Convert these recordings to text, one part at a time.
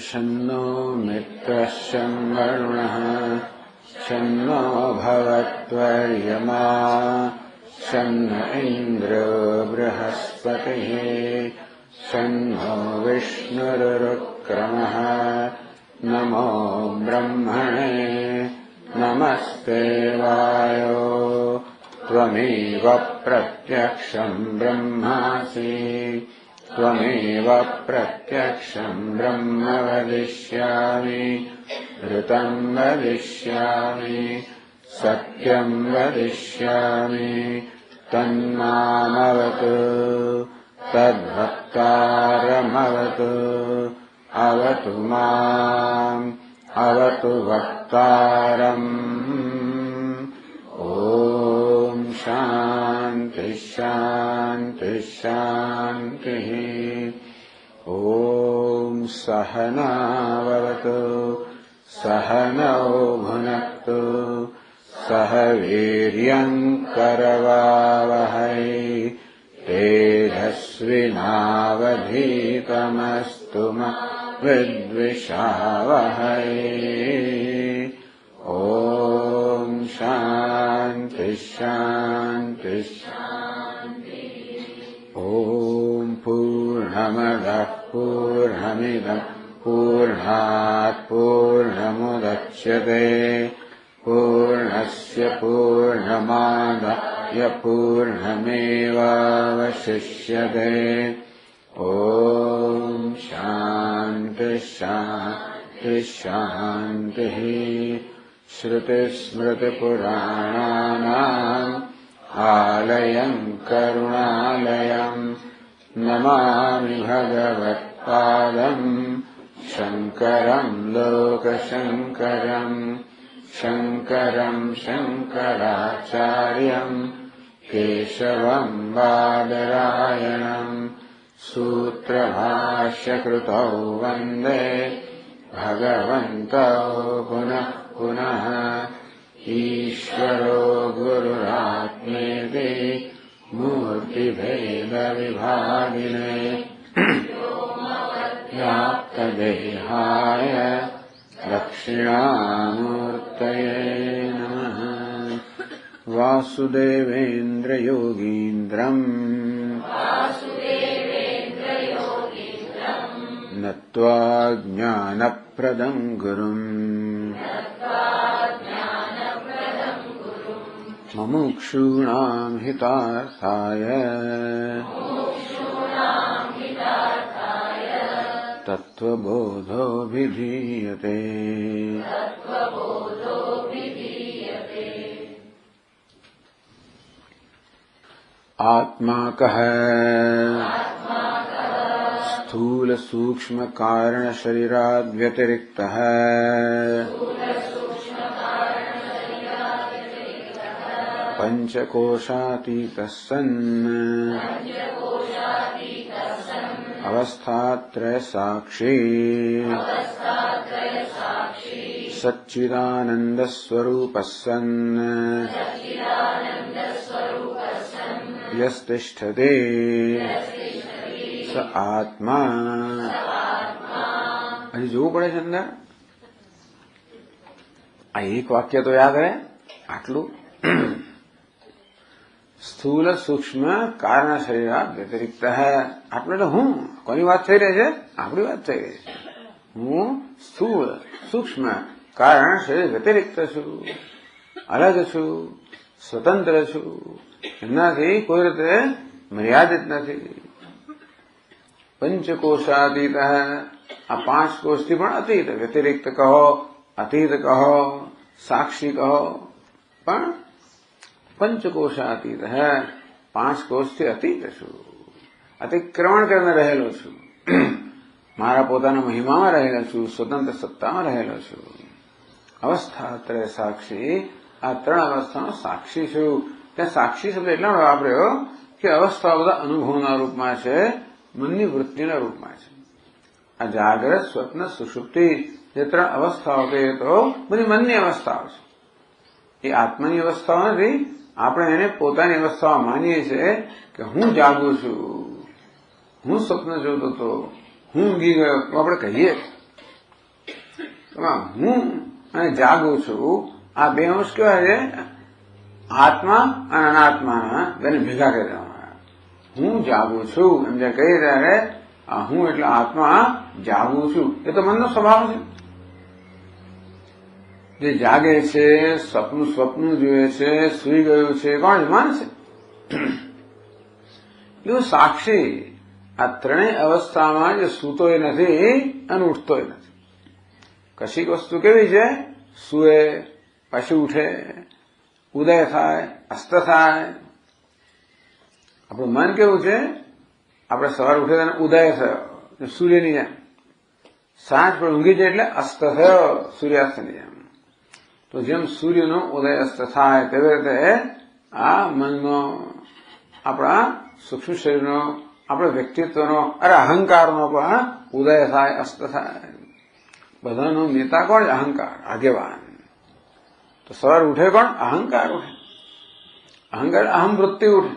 शन्नो मित्रः शं वरुणः शन्नो भवत्वर्यमा शन्न इन्द्रो बृहस्पतिः शन्नो विष्णुरुक्रमः नमो ब्रह्मणे नमस्ते वायो त्वमेव प्रत्यक्षं ब्रह्मासि त्वमेव प्रत्यक्षं ब्रह्म वदिष्यामि ऋतं वदिष्यामि सत्यं वदिष्यामि तन्मामवतु तद्भक्तारमवतु अवतु माम् अवतु वक्तारम् ॐ शान्ति शान्ति शान्तिः ॐ सहनावतु सहनौ भुनक्तु सह वीर्यङ्करवावहै तेजस्विनावधीतमस्तु मा विद्विषावहै ॐ शान्ति शान्ति शान्ति ॐ पूर्णमदः पूर्णमिदं पूर्णात् पूर्णमुदच्यते पूर्णस्य पूर्णमादाय पूर्णमेवावशिष्यते ॐ शान्ति शान्ति शान्तिः श्रुतिस्मृतिपुराणानाम् आलयम् करुणालयम् नमामि भगवत्पादम् शङ्करम् लोकशङ्करम् शङ्करम् शङ्कराचार्यम् केशवम् बादरायणम् सूत्रभाष्यकृतौ वन्दे भगवन्तौ पुनः पुनः ईश्वरो गुरुरात्मेति मूर्तिभेदविभागिने व्याप्तदेहाय दक्षिणामूर्तये नमः वासुदेवेन्द्रयोगीन्द्रम् नत्वा ज्ञानप्रदं गुरुम् मुमुक्षूणां हितार्थाय तत्त्वबोधोऽभिधीयते आत्मा कः स्थूल सूक्ष्म कारण शरीराद् व्यतिरिक्तः पंचकोशातीतः सन् अवस्थात्रय साक्षी सच्चिदानंद स्वरूपः सन् यस्तिष्ठते स आत्मा હજી જોવું પડે છે અંદર આ એક વાક્ય તો યાદ રહે આટલું સ્થૂલ સૂક્ષ્મ કારણ શરીરાત વ્યતિરિક્ત આટલું એટલે હું કોની વાત થઈ રહી છે આપણી વાત થઈ રહી છે હું સ્થૂળ સૂક્ષ્મ કારણ શરીર વ્યતિરિક્ત છું અલગ છું સ્વતંત્ર છું એમનાથી કોઈ રીતે મર્યાદિત નથી પંચકોશાતીત આ પાંચ કોષથી પણ અતીત વ્યતિરિક્ત કહો અતીત કહો સાક્ષી કહો પણ પંચકોશાતીત પાંચ કોષથી અતીત છું અતિક્રમણ કરીને રહેલો છું, મારા પોતાના મહિમામાં રહેલો છું, સ્વતંત્ર સત્તામાં રહેલો છું. અવસ્થા ત્રય સાક્ષી, આ ત્રણ અવસ્થાનો સાક્ષી છું. ત્યાં સાક્ષી શબ્દ એટલા વાપર્યો કે અવસ્થાઓ બધા અનુભવના રૂપમાં છે, મનની વૃત્તિના રૂપમાં છે. આ જાગ્રત, સ્વપ્ન, સુષુપ્તિ જે ત્રણ અવસ્થાઓ કહીએ તો બધી મનની અવસ્થાઓ છે. એ આત્માની અવસ્થાઓ નથી. આપણે એને પોતાની અવસ્થાઓ માનીએ છીએ કે હું જાગું છું, હું સ્વપ્ન જોતો હતો, હું ઊંઘી ગયો, તો આપણે કહીએ હું અને જાગું છું. આ બે અંશ કેવા છે? આત્મા અને અનાત્માના બેને ભેગા કરી દેવાના. હું જાગું છું એમ જે કહીએ ત્યારે આ હું એટલે આત્મા જાગું છું એ તો મનનો સ્વભાવ છે. જે જાગે છે, સ્વપ્ન જોઈએ છે, સૂઈ ગયું છે, કોણ મન છે. એવું સાક્ષી આ ત્રણેય અવસ્થામાં જે સૂતોય નથી અને ઉઠતોય નથી. કશીક વસ્તુ કેવી છે? સૂએ પછી ઉઠે, ઉદય થાય, અસ્ત થાય. આપણું મન કેવું છે? આપણે સવારે ઉઠે ત્યારે ઉદય થયો સૂર્યની જેમ, સાંજ પર ઊંઘી જાય એટલે અસ્ત થયો સૂર્યાસ્તની જેમ. તો જેમ સૂર્યનો ઉદય અસ્ત થાય તેવી રીતે આ મનનો, આપણા સૂક્ષ્મ શરીરનો, આપણા વ્યક્તિત્વનો, અહંકારનો પણ ઉદય થાય, અસ્ત થાય. બધાનો નેતા કોણ? અહંકાર, આગેવાન. તો સવાર ઉઠે કોણ? અહંકાર ઉઠે. અહંકાર અહમ વૃત્તિ ઉઠે,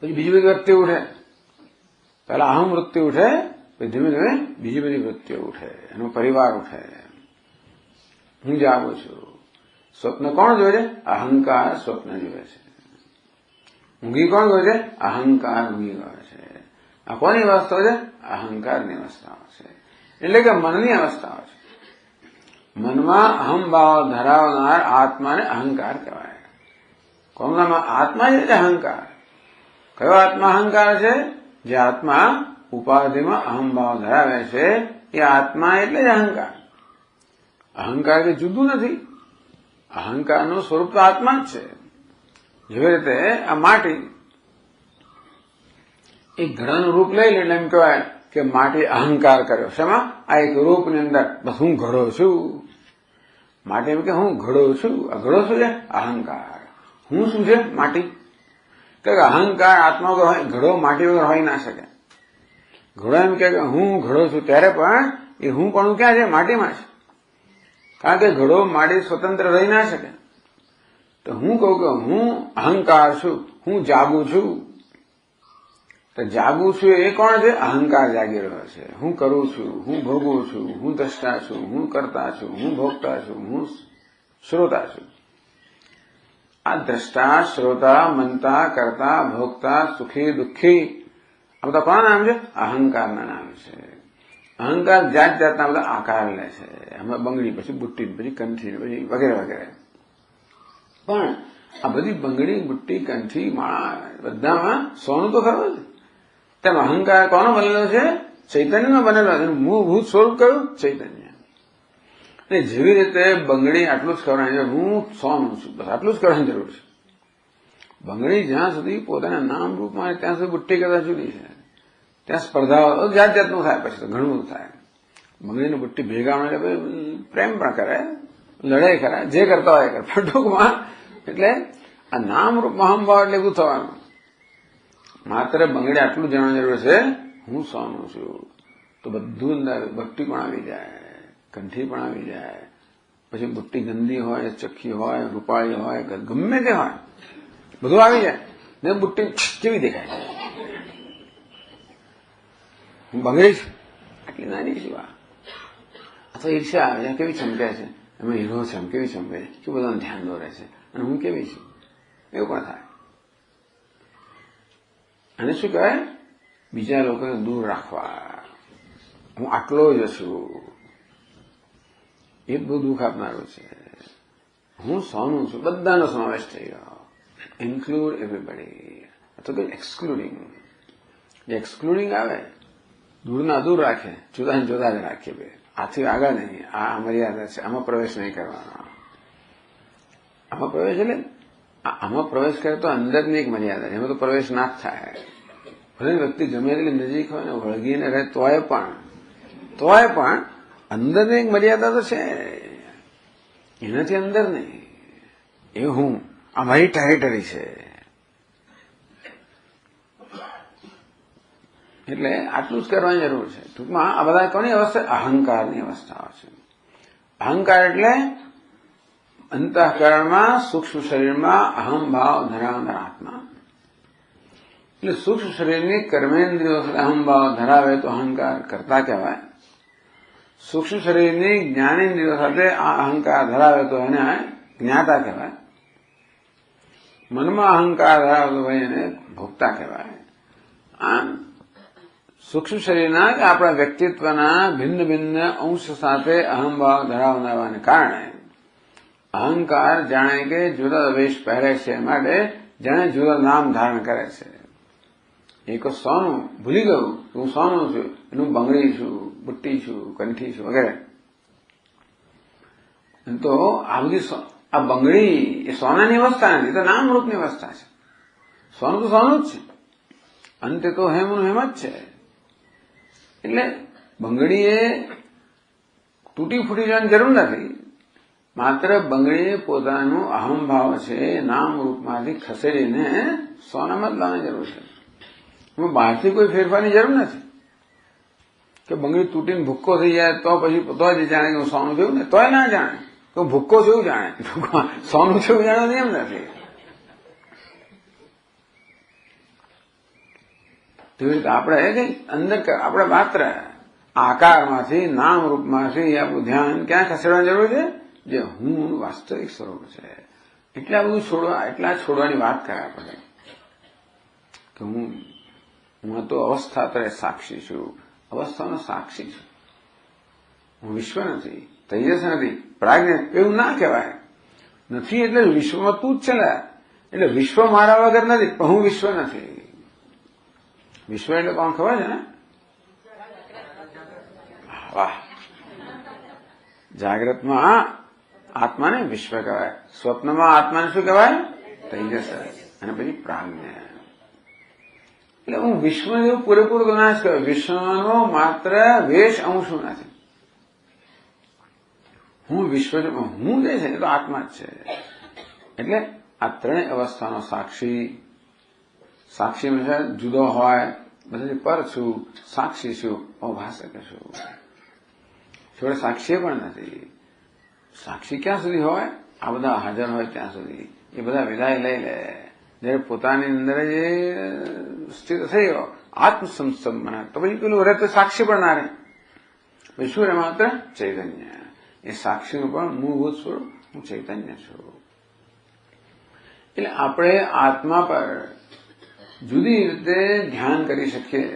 પછી બીજી બધી વૃત્તિ ઉઠે. પહેલા અહમ વૃત્તિ ઉઠે, પછી ધીમે ધીમે બીજી બધી વૃત્તિઓ ઉઠે, એનો પરિવાર ઉઠે. હું જાગું છું. સ્વપ્ન કોણ જોવે છે? અહંકાર સ્વપ્ન જોવે છે. ઊંઘી કોણ જોવે છે? અહંકાર ઊંઘી ગયો છે. આ કોની અવસ્થાઓ છે? અહંકારની અવસ્થાઓ છે. એટલે કે મનની અવસ્થાઓ છે. મનમાં અહમભાવ ધરાવનાર આત્માને અહંકાર કહેવાય. કોમનામાં આત્મા છે અહંકાર. કયો આત્મા અહંકાર છે? જે આત્મા ઉપાધિમાં અહમભાવ ધરાવે છે એ આત્મા એટલે જ અહંકાર. અહંકાર કે જુદું નથી. અહંકારનું સ્વરૂપ તો આત્મા જ છે. જેવી રીતે આ માટી એક ઘડાનું રૂપ લઈ લે એટલે એમ કહેવાય કે માટી અહંકાર કર્યો. શેમાં? આ એક રૂપની અંદર બસ હું ઘડો છું. માટી એમ કે હું ઘડો છું. આ ઘડો શું છે? અહંકાર. હું શું છે? માટી. કે અહંકાર આત્મા વગર હોય, ઘડો માટી વગર હોઈ ના શકે. ઘડો એમ કે હું ઘડો છું ત્યારે પણ એ હું પણ ક્યાં છે? માટીમાં છે. કારણ કે ઘડો માટી સ્વતંત્ર રહી ના શકે. તો હું કહું કે હું અહંકાર છું, હું જાગું છું. તો જાગું છું એ કોણ છે? અહંકાર જાગી રહ્યો છે. હું કરું છું, હું ભોગું છું, હું દ્રષ્ટા છું, હું કરતા છું, હું ભોગતા છું, હું શ્રોતા છું. આ દ્રષ્ટા, શ્રોતા, મનતા, કરતા, ભોગતા, સુખી, દુઃખી આ બધા કોના નામ છે? અહંકારના નામ છે. અહંકાર જાત જાતના બધા આકાર લે છે. એમાં બંગડી, પછી બુટ્ટી, પછી કંઠી, પછી વગેરે વગેરે. પણ આ બધી બંગડી, બુટ્ટી, કંઠી, માળા બધામાં સોનું તો ખરું છે. તેમ અહંકાર કોનો બનેલો છે? ચૈતન્યનો બનેલો છે. મૂળભૂત સ્વરૂપ કયું? ચૈતન્ય. અને જેવી રીતે બંગડી આટલું જ કરવાની છે, હું સોનું છું, બસ આટલું જ કરવાની જરૂર છે. બંગડી જ્યાં સુધી પોતાના નામ રૂપમાં ત્યાં સુધી બુટ્ટી કરતા જુદી છે. ત્યાં સ્પર્ધાઓ જાત જાતનું થાય, પછી તો ઘણું બધું થાય. બંગડીને બુટ્ટી ભેગા મળે પ્રેમ પણ કરે, લડાઈ કરે, જે કરતા હોય કરે. પણ ટૂંકમાં એટલે આ નામ રૂપમાં અહંભાવ એટલે એવું થવાનું. માત્ર બંગડી આટલું જાણવાની જરૂર છે, હું સોનું છું. તો બધું અંદર બટ્ટી પણ આવી જાય, કંઠી પણ આવી જાય. પછી બુટ્ટી ગંદી હોય, ચખ્ખી હોય, રૂપાળી હોય, ગમે તે હોય, બધું આવી જાય. ને બુટ્ટી કેવી દેખાય? હું બંગડી છું, આટલી નાની છું. અથવા ઈર્ષા આવે છે, કેવી ચમકે છે, એમાં હીરો છે, કેવી ચમકે છે, કે બધાને ધ્યાન દોરે છે, અને હું કેવી છું, એવું પણ થાય. અને શું કહેવાય? બીજા લોકોને દૂર રાખવા. હું આટલો જ છું. એ બહુ દુઃખ આપનારું છે. હું સોનું છું, બધાનો સમાવેશ થઈ ગયો. Include everybody. અથવા કે એક્સક્લુડિંગ. જે એક્સક્લુડિંગ આવે, દૂરના દૂર રાખે, જુદા જુદા જ રાખીએ. બે આથી આગળ નહીં. આ મર્યાદા છે, આમાં પ્રવેશ નહીં કરવાનો. આમાં પ્રવેશ એટલે આમાં પ્રવેશ કરે તો અંદરની એક મર્યાદા છે, એમાં તો પ્રવેશ ના જ થાય. ભલે વ્યક્તિ ગમે એટલી નજીક હોય ને વળગીને રહે તોય પણ અંદરની એક મર્યાદા તો છે, એનાથી અંદર નહીં. એ હું, આ મારી ટેરિટરી છે. એટલે આટલું જ કરવાની જરૂર છે. ટૂંકમાં આ બધા કોની અવસ્થા? અહંકારની અવસ્થાઓ છે. અહંકાર એટલે અંતઃકરણમાં સૂક્ષ્મ શરીરમાં અહમ ભાવ ધરાવનાર આત્મા. એટલે સૂક્ષ્મ શરીરની કર્મેન્દ્રિયો સાથે અહમ ભાવ ધરાવે તો અહંકાર કરતા કહેવાય. સૂક્ષ્મ શરીરની જ્ઞાનેન્દ્રિયો સાથે આ અહંકાર ધરાવે તો એને જ્ઞાતા કહેવાય. મનમાં અહંકાર ધરાવે તો એને ભોગતા કહેવાય. આમ સૂક્ષ્મ શરીરના કે આપણા વ્યક્તિત્વના ભિન્ન ભિન્ન અંશ સાથે અહમભાવ ધરાવનારને કારણે અહંકાર જાણે કે જુદા વેશ પહેરે છે, માટે જાણે જુદા નામ ધારણ કરે છે. એક સોનું ભૂલી ગયું, હું સોનું છું, એનું બંગડી છું, બુટ્ટી છું, કંઠી છું વગેરે. તો આ બધી આ બંગડી એ સોનાની અવસ્થા નથી, તો નામરૂપની અવસ્થા છે. સોનું તો સોનું જ છે, અંતે તો હેમનું હેમ જ છે. એટલે બંગડી એ તૂટી ફૂટી જવાની જરૂર નથી. માત્ર બંગડીએ પોતાનું અહમભાવ છે નામ રૂપમાંથી ખસેડીને સોનામાં જ લાવવાની જરૂર છે. એમાં બહારથી કોઈ ફેરફારની જરૂર નથી કે બંગડી તૂટીને ભૂક્કો થઈ જાય તો પછી તો જ જાણે કે હું સોનું થયું ને, તોય ના જાણે તો ભૂક્કો થયું જાણે, સોનું થયું જાણે એમ નથી. તેવી રીતે આપણે કઈ અંદર આપણે માત્ર આકારમાંથી નામ રૂપમાંથી આપણું ધ્યાન ક્યાં ખસેડવાની જરૂર છે? જે હું વાસ્તવિક સ્વરૂપ છે. એટલા બધું છોડવાની વાત કરે આપણે કે હું તો અવસ્થાત્રય સાક્ષી છું, અવસ્થાનો સાક્ષી છું. હું વિશ્વ નથી, તેજસ નથી, પ્રાજ્ઞ એવું ના કહેવાય. નથી એટલે વિશ્વમાં તું જ છે. એટલે વિશ્વ મારા વગર નથી, પણ હું વિશ્વ નથી. વિશ્વ એટલે કોણ ખબર છે ને? વાહ! જાગ્રતમાં આત્માને વિશ્વ કહેવાય, સ્વપ્નમાં આત્માને શું કહેવાય? તેજસ, અને પછી પ્રાજ્ઞ. એટલે હું વિશ્વ જેવું પૂરેપૂરો તો ના જ કહેવાય. વિશ્વનો માત્ર વેશ અંશું નથી. હું વિશ્વ હું જે છે એ તો આત્મા જ છે. એટલે આ ત્રણેય અવસ્થાનો સાક્ષી જુદો હોય, બધાથી પર છું, સાક્ષી છું, અભાષક છું. જોડે સાક્ષી પણ નથી. સાક્ષી ક્યાં સુધી હોય? આ બધા હાજર હોય ત્યાં સુધી. એ બધા વિદાય લઈ લે. જયારે પોતાની અંદર જે સ્થિત થઈ ગયો આત્મસંસ્તંભન, તો પછી પેલું રહે તો સાક્ષી પણ ના રહે. પછી શું રહે? માત્ર ચૈતન્ય. એ સાક્ષીનું પણ મૂળભૂત સ્વરૂપ હું ચૈતન્ય છું. એટલે આપણે આત્મા પર જુદી રીતે ધ્યાન કરી શકીએ,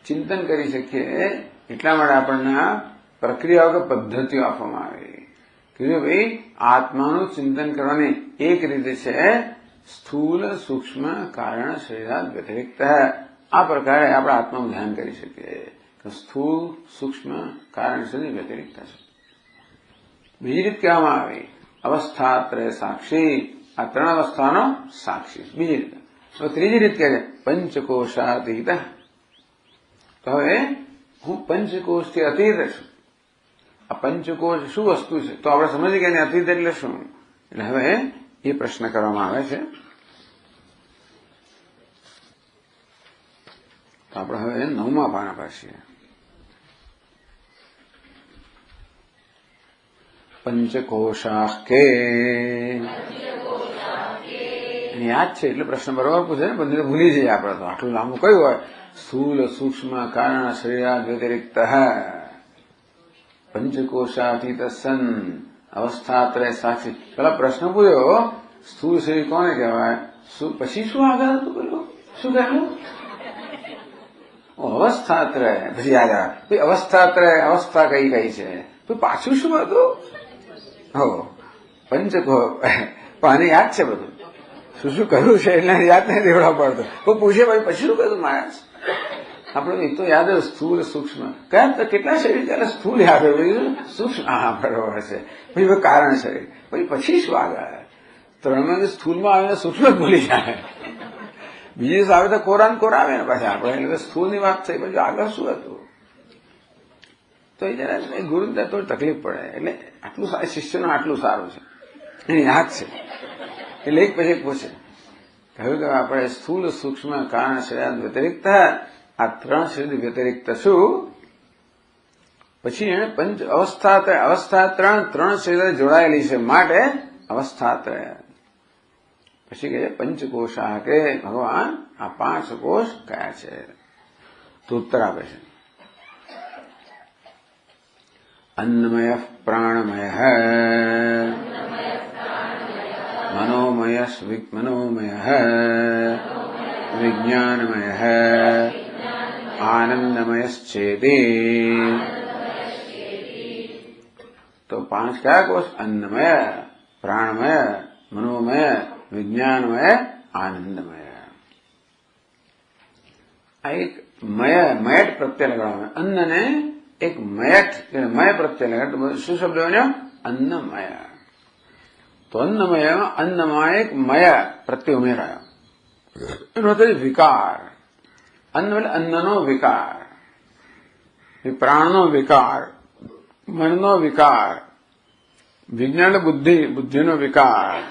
ચિંતન કરી શકીએ. એટલા માટે આપણને આ પ્રક્રિયાઓ કે પદ્ધતિઓ આપવામાં આવી કે ભાઈ આત્માનું ચિંતન કરવાની એક રીતે છે સ્થૂલ સૂક્ષ્મ કારણ શરીરાત વ્યતિરિક્ત. આ પ્રકારે આપણે આત્માનું ધ્યાન કરી શકીએ કે સ્થૂલ સૂક્ષ્મ કારણ શરીર વ્યતિરિક્ત છે. બીજી રીત કહેવામાં આવી અવસ્થાત્રય સાક્ષી, આ ત્રણ અવસ્થાનો સાક્ષી. બીજી રીતે તો ત્રીજી રીત કહે છે પંચકોશાતીત. તો હવે હું પંચકોશથી અતીત છું. આ પંચકોશ શું વસ્તુ છે? તો આપણે સમજીએ કે એની અતીત એટલે શું. એટલે હવે એ પ્રશ્ન કરવામાં આવે છે. તો આપણે હવે 9મા પાના પર છીએ. પંચકોશા કે યાદ છે એટલે પ્રશ્ન બરોબર પૂછે ને, પણ ભૂલી જઈએ આપણે તો. આટલું લાંબુ કયું હોય? સ્થૂલ સૂક્ષ્મ કારણ શરીરાત વ્યતિરિક્ત પંચકોશાતીત સન અવસ્થાત્રય સાક્ષી. પેલા પ્રશ્ન પૂછ્યો સ્થૂળ શરીર કોને કહેવાય? પછી શું આગળ હતું? પેલું શું કહેવું? અવસ્થાત્રય. પછી યાદ આવે અવસ્થાત્રય અવસ્થા કઈ કઈ છે? તો પાછું શું હતું? હો પંચકો. પણ આને યાદ છે બધું શું કહ્યું છે એટલે યાદ નહીં દેવડા પડતો. તો પૂછે ભાઈ પછી શું કહ્યું મહારાજ? આપણે એ તો યાદ હોય સ્થૂલ સૂક્ષ્મ. કયા કેટલા શરીર ત્યારે સ્થૂલ યાદ હોય, સૂક્ષ્મ હા બરોબર છે. પછી કારણ શરીર, પછી શું આગળ? ત્રણમાં સ્થૂલમાં આવીને સૂક્ષ્મ જ ભૂલી જાય. બીજી દિવસ આવે તો કોરાન કોરા આવે ને પાછા આપણે એટલે સ્થૂળની વાત થઈ પછી આગળ શું હતું તો એ જરા ગુરુને થોડી તકલીફ પડે એટલે આટલું શિષ્યનું આટલું સારું છે એને યાદ છે એટલે એક પછી એક પૂછે કહ્યું કે આપણે સ્થૂળ સૂક્ષ્મ કારણ શરીર વ્યતિરિક્ત આ 3 શરીર વ્યતિરિક્ત શું પછી એને પંચ અવસ્થા 3 શરીર જોડાયેલી છે માટે અવસ્થા 3 પછી કહે પંચકોશા કે ભગવાન આ 5 કોષ કયા છે તો ઉત્તર આપે છે अन्नमय प्राणमय मनोमय विज्ञानमय आनंदमयश्चेति तो 5 क्या कोष अन्नमय प्राणमय मनोमय विज्ञानमय आनंदमय आ एक मयट प्रत्यय लगाना अन्न ने एक मय प्रत्यय लगा तो શું શબ્દ બન્યો अन्नमय तो अन्नमय अन्नमा एक मय प्रत्यय उमेरायो એનો અર્થ વિકાર અન્ન એટલે અન્નનો વિકાર પ્રાણનો વિકાર મનનો વિકાર વિજ્ઞાન બુદ્ધિનો વિકાર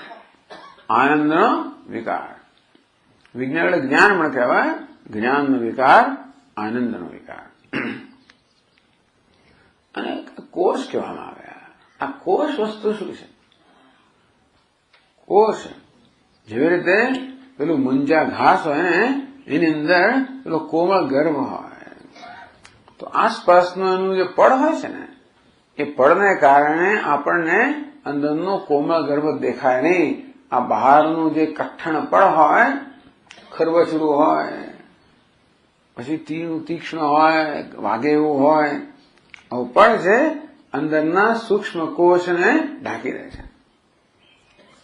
આનંદનો વિકાર વિજ્ઞાન એટલે જ્ઞાન પણ કહેવાય જ્ઞાનનો વિકાર આનંદનો વિકાર અને કોષ કહેવામાં આવ્યા આ કોષ વસ્તુ શું છે કોષ જેવી રીતે પેલું મુંજા ઘાસ હોય ને એની અંદર પેલો કોમળ ગર્ભ હોય તો આસપાસનું એનું જે પડ હોય છે ને એ પડને કારણે આપણને અંદરનો કોમળ ગર્ભ દેખાય નહીં આ બહારનું જે કઠણ પડ હોય ખરબચડું હોય પછી તીક્ષ્ણ હોય વાગે એવું હોય આવું પડ છે અંદરના સૂક્ષ્મ કોષને ઢાંકી દે છે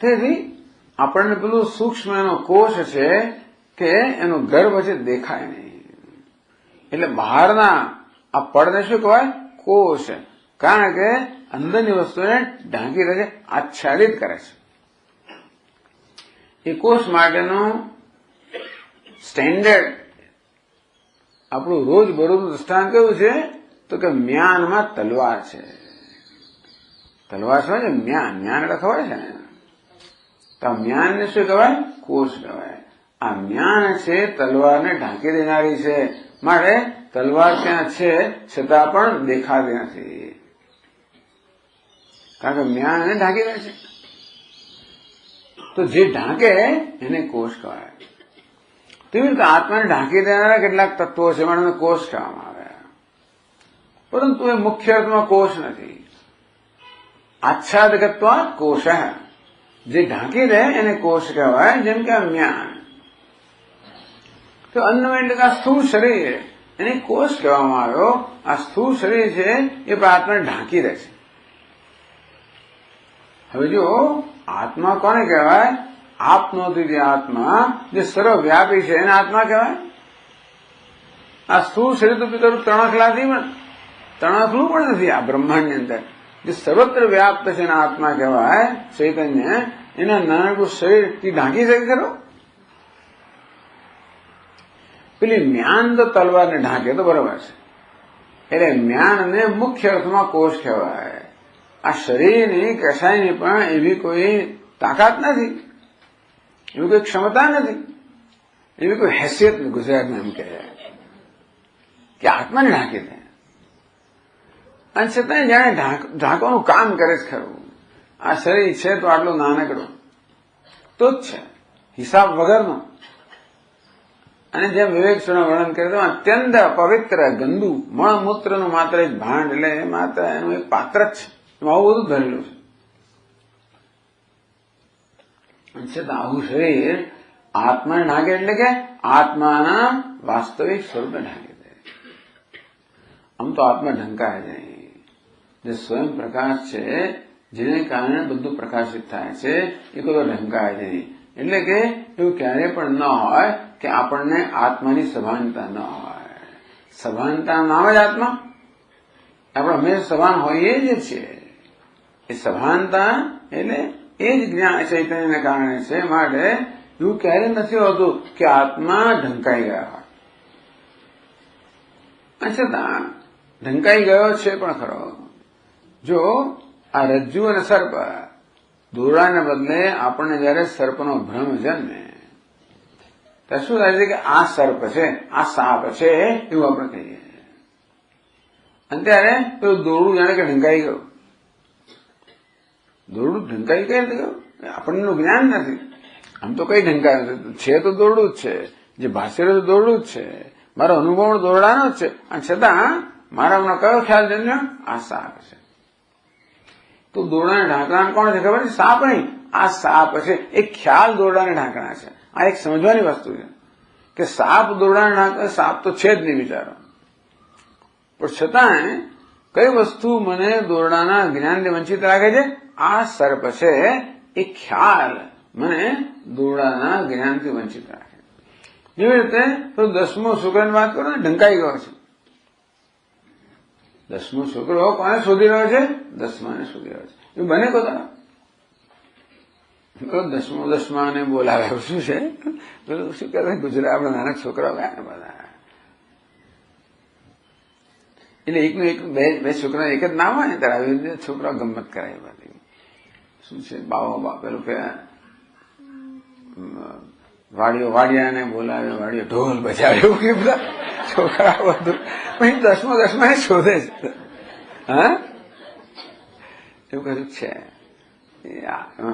તેથી આપણને પેલું સૂક્ષ્મ એનો કોષ છે કે એનો ગર્ભ છે દેખાય નહીં એટલે બહારના આ પડને શું કહેવાય કોષ કારણ કે અંદરની વસ્તુને ઢાંકી દે છે આચ્છાદિત કરે છે એ કોષ માટેનું સ્ટેન્ડર્ડ આપણું રોજ બરોજનું દૃષ્ટાંત કેવું છે તો કે મ્યાનમાં તલવાર છે તલવાર શું છે મ્યાન એટલે ખબર છે ને તો મ્યાનને શું કહેવાય કોષ કહેવાય આ મ્યાન છે તલવારને ઢાંકી દેનારી છે માટે તલવાર ત્યાં છે છતાં પણ દેખાતી નથી કારણ કે મ્યાન એને ઢાંકી દે છે તો જે ઢાંકે એને કોષ કહેવાય તેવી રીતે આત્માને ઢાંકી દેનારા કેટલાક તત્વો છે મને કોષ કહેવામાં આવે પરંતુ એ મુખ્ય અર્થમાં કોષ નથી આચ્છાદકત્વાત કોષ જે ઢાંકી દે એને કોષ કહેવાય જેમ કે આ મ્યાન તો અન્નમય એટલે આ સ્થૂળ શરીર એને કોષ કહેવામાં આવ્યો આ સ્થૂળ શરીર છે એ આત્માને ઢાંકી દે છે હવે જો આત્મા કોને કહેવાય આપનોતી જે આત્મા જે સર્વવ્યાપી છે એને આત્મા કહેવાય આ સ્થૂળ શરીર તો પિતરું તણખલું પણ નથી આ બ્રહ્માંડની અંદર જે સર્વત્ર વ્યાપ્ત છે એના આત્મા કહેવાય ચૈતન્ય એના નાનકડું શરીરથી ઢાંકી શકે ખરો પેલી મ્યાન તો તલવારને ઢાંકે તો બરોબર છે એટલે જ્ઞાનને મુખ્ય અર્થમાં કોષ કહેવાય આ શરીરની કશાયની પણ એવી કોઈ તાકાત નથી એવી કોઈ ક્ષમતા નથી એવી કોઈ હેસિયત નથી ગુજરાતમાં એમ કહે કે આત્માને ઢાંકી દે અને છતાં જાણે ઢાંકવાનું કામ કરે છે ખરું આ શરીર છે તો આટલું નાનકડું તો જ છે હિસાબ વગરનો અને જેમ વિવેક સ્વરૂપ વર્ણન કરે તો અત્યંત પવિત્ર ગંદુ મળમૂત્રનું માત્ર એક ભાંડ એટલે માત્ર એનું એક પાત્ર જ છે એમાં આવું બધું ધરેલું છે છતાં આવું શરીર આત્માને ઢાંકે એટલે કે આત્માના વાસ્તવિક સ્વરૂપને ઢાંકી દે આમ તો આત્મા ઢંકાય નહીં જે સ્વયં પ્રકાશ છે જેને કારણે બધું પ્રકાશિત થાય છે એ કોઈ ઢંકાય નહીં એટલે કે એવું ક્યારેય પણ ન હોય કે આપણને આત્માની સભાનતા ન હોય સભાનતાનું નામ જ આત્મા આપણે હંમેશા સભાન હોઈએ જ છીએ એ સભાનતા એટલે એ જ જ્ઞાન ચૈતન્યને કારણે છે માટે એવું ક્યારે નથી હોતું કે આત્મા ઢંકાઈ ગયા. છતાં ઢંકાઈ ગયો છે પણ ખરો. જો આ રજ્જુ અને સર્પ, દોરડાને બદલે આપણને જયારે સર્પનો ભ્રમ જન્મે ત્યારે શું થાય છે કે આ સર્પ છે, આ સાપ છે એવું આપણે કહીએ. અને ત્યારે પેલું દોરડું જાણે કે ઢંકાઈ ગયું. દોરડું ઢંકાઈ કઈ રીતે ગયું? આપણને જ્ઞાન નથી. આમ તો કઈ ઢંકાયું છે તો દોરડું જ છે, જે ભાષે તો દોરડું જ છે, મારો અનુભવ દોરડાનો જ છે. અને છતાં મારા કયો ખ્યાલ જન્મ્યો? આ સાપ છે. તો દોરડાને ઢાંકણા કોણ છે ખબર છે? સાપ નહીં, આ સાપ છે. એક ખ્યાલ દોરડાને ઢાંકણા છે. આ એક સમજવાની વસ્તુ છે કે સાપ દોરડાને ઢાંકણા, સાપ તો છે જ નહીં બિચારો. પણ છતાંય કઈ વસ્તુ મને દોરડાના જ્ઞાનને વંચિત રાખે છે? આ સર્પ છે એ ખ્યાલ મને દોરડાના જ્ઞાનથી વંચિત રાખે. જેવી રીતે તો 10મો છોકરાની વાત કરો ને, ઢંકાઈ ગયો છે. 10મો છોકરો કોને શોધી રહ્યો છે? 10માને શોધી રહ્યો છે. એવું બને કોતા 10માને બોલાવે. શું છે પેલું શું કહેવાય ગુજરાત આપણા નાના છોકરાઓ ગયા ને બધા, એટલે એકનું એક બે છોકરા એક જ નામ હોય ને ત્યારે આવી રીતે છોકરાઓ ગમત કરાય બધી. શું છે બાવા પેલું કે વાડિયાને બોલાવે, વાડીઓ ઢોલ બજાવે, એવું કે બધા છોકરાઓ બધું પછી 10માને શોધે છે. હા એવું કશું છે.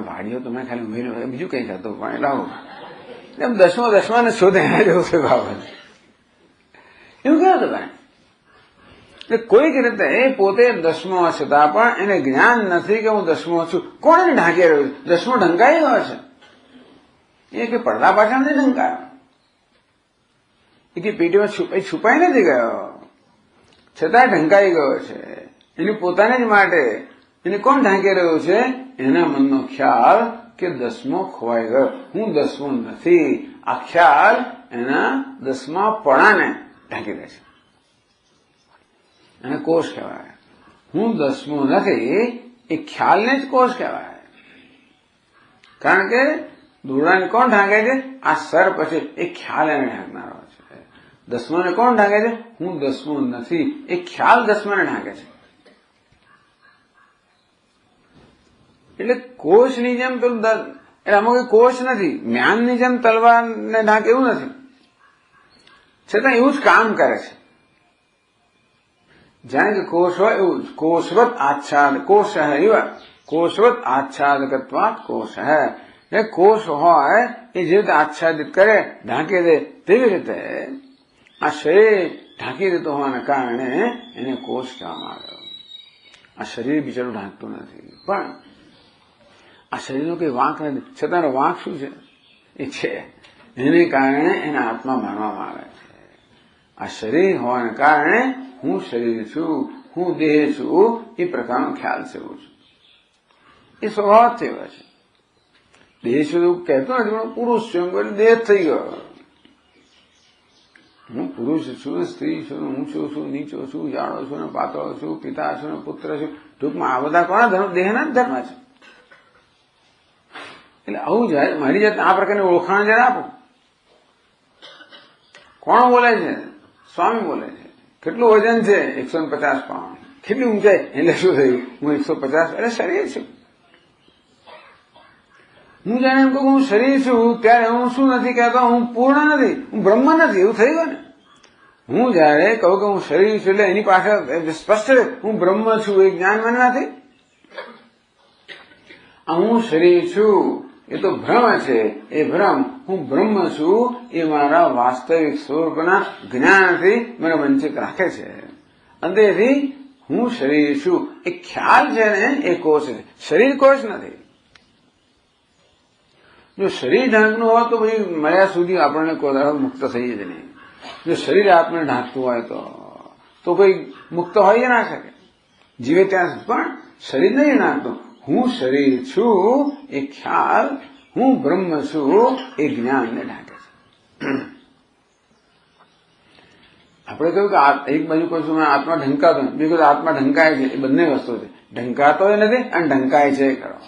વાડીઓ તમે ખાલી ઉમેર્યો, બીજું કઈ થતું પણ લાવો એમ 10માને શોધે જેવું છે બાબત. એવું કહ્યું હતું ભાઈ. એટલે કોઈક રીતે પોતે 10મો છતાં પણ એને જ્ઞાન નથી કે હું 10મો છું. કોણ એને ઢાંકી રહ્યું છે? 10મો ઢંકાઈ ગયો છે. એ કે પડદા પાછળ નથી ઢંકાયો, એ કે પેટીમાં છુપાઈ નથી ગયો, છતાં ઢંકાઈ ગયો છે. એની પોતાને જ માટે એને કોણ ઢાંકી રહ્યું છે? એના મનનો ખ્યાલ કે 10મો ખોવાઈ ગયો, હું 10મો નથી. આ ખ્યાલ એના 10મા પણાને ઢાંકી દે છે. એને કોષ કહેવાય. હું 10મો નથી એ ખ્યાલને જ કોષ કહેવાય. કારણ કે દોરડાને કોણ ઢાંકે છે? આ સર્પ છે એ ખ્યાલ એને ઢાંકનારો છે. 10માને કોણ ઢાંકે છે? હું 10મો નથી એ ખ્યાલ 10માને ઢાંકે છે. એટલે કોષની જેમ પેલું એટલે આમાં કોઈ કોષ નથી. જ્ઞાનની જેમ તલવારને ઢાંકે એવું નથી, છતાં એવું જ કામ કરે છે. જાણે કે કોષ હોય એવું જ. કોષવત આચ્છાદ કોષ હૈ, કોષવત આચ્છાદકત્વાત કોષ હૈ. એ કોષ હોય એ જે રીતે આચ્છાદિત કરે, ઢાંકી દે, તેવી રીતે આ શરીર ઢાંકી દેતો હોવાના કારણે એને કોષ કહેવામાં આવ્યો. આ શરીર બિચારું ઢાંકતું નથી, પણ આ શરીરનો કોઈ વાંક નથી. છતાં વાંક શું છે? એ છે. એને કારણે એને આત્મા માનવામાં આવે છે. આ શરીર હોવાના કારણે હું શરીર છું, હું દેહ છું, એ પ્રકારનો ખ્યાલ છે. એવું છું એ સ્વભાવ જ એવા છે. દેહ છું એવું કહેતો નથી, પણ પુરુષ છું એમ એટલે દેહ થઈ ગયો. હું પુરુષ છું, સ્ત્રી છું, ઊંચો છું, નીચો છું, જાડો છું ને પાતળો છું, પિતા છું ને પુત્ર છું. ટૂંકમાં આ બધા કોના ધર્મ? દેહના જ ધર્મ છે. એટલે આવું જાય મારી જાતને આ પ્રકારની ઓળખાણ જયારે આપો. કોણ બોલે છે? સ્વામી બોલે છે. કેટલું વજન છે? 150 પાઉન્ડ. કેટલી ઊંચાઈ? એટલે શું થયું? હું 150. એટલે શરીર છું. હું જાણે એમ કહું હું શરીર છું ત્યારે હું શું નથી કહેતો? હું પૂર્ણ નથી, હું બ્રહ્મ નથી. એવું થઈ ગયું ને. હું જયારે કહું કે હું શરીર છું એટલે એની પાછળ સ્પષ્ટ હું બ્રહ્મ છું એ જ્ઞાન મને નથી. હું શરીર છું એ તો ભ્રમ છે. એ ભ્રમ હું બ્રહ્મ છું એ મારા વાસ્તવિક સ્વરૂપના જ્ઞાનથી મને વંચિત રાખે છે. અને તેથી હું શરીર છું એ ખ્યાલ છે ને એ કોષ છે, શરીર કોષ નથી. જો શરીર ઢાંકનું હોય તો પછી મળ્યા સુધી આપણને કોઈ મુક્ત થઈ જ નહીં. જો શરીર આપણને ઢાંકતું હોય તો કોઈ મુક્ત હોય ના શકે, જીવે ત્યાં. પણ શરીર નહીં ઢાંકતું. હું શરીર છું એ ખ્યાલ, હું બ્રહ્મ છું એ જ્ઞાનને ઢાંકે છે. આપણે કહ્યું કે એક બાજુ કહીશું આત્મા ઢંકાતો, બીજું કહ્યું આત્મા ઢંકાય છે. એ બંને વસ્તુ છે. ઢંકાતો નથી અને ઢંકાય છે ખરો.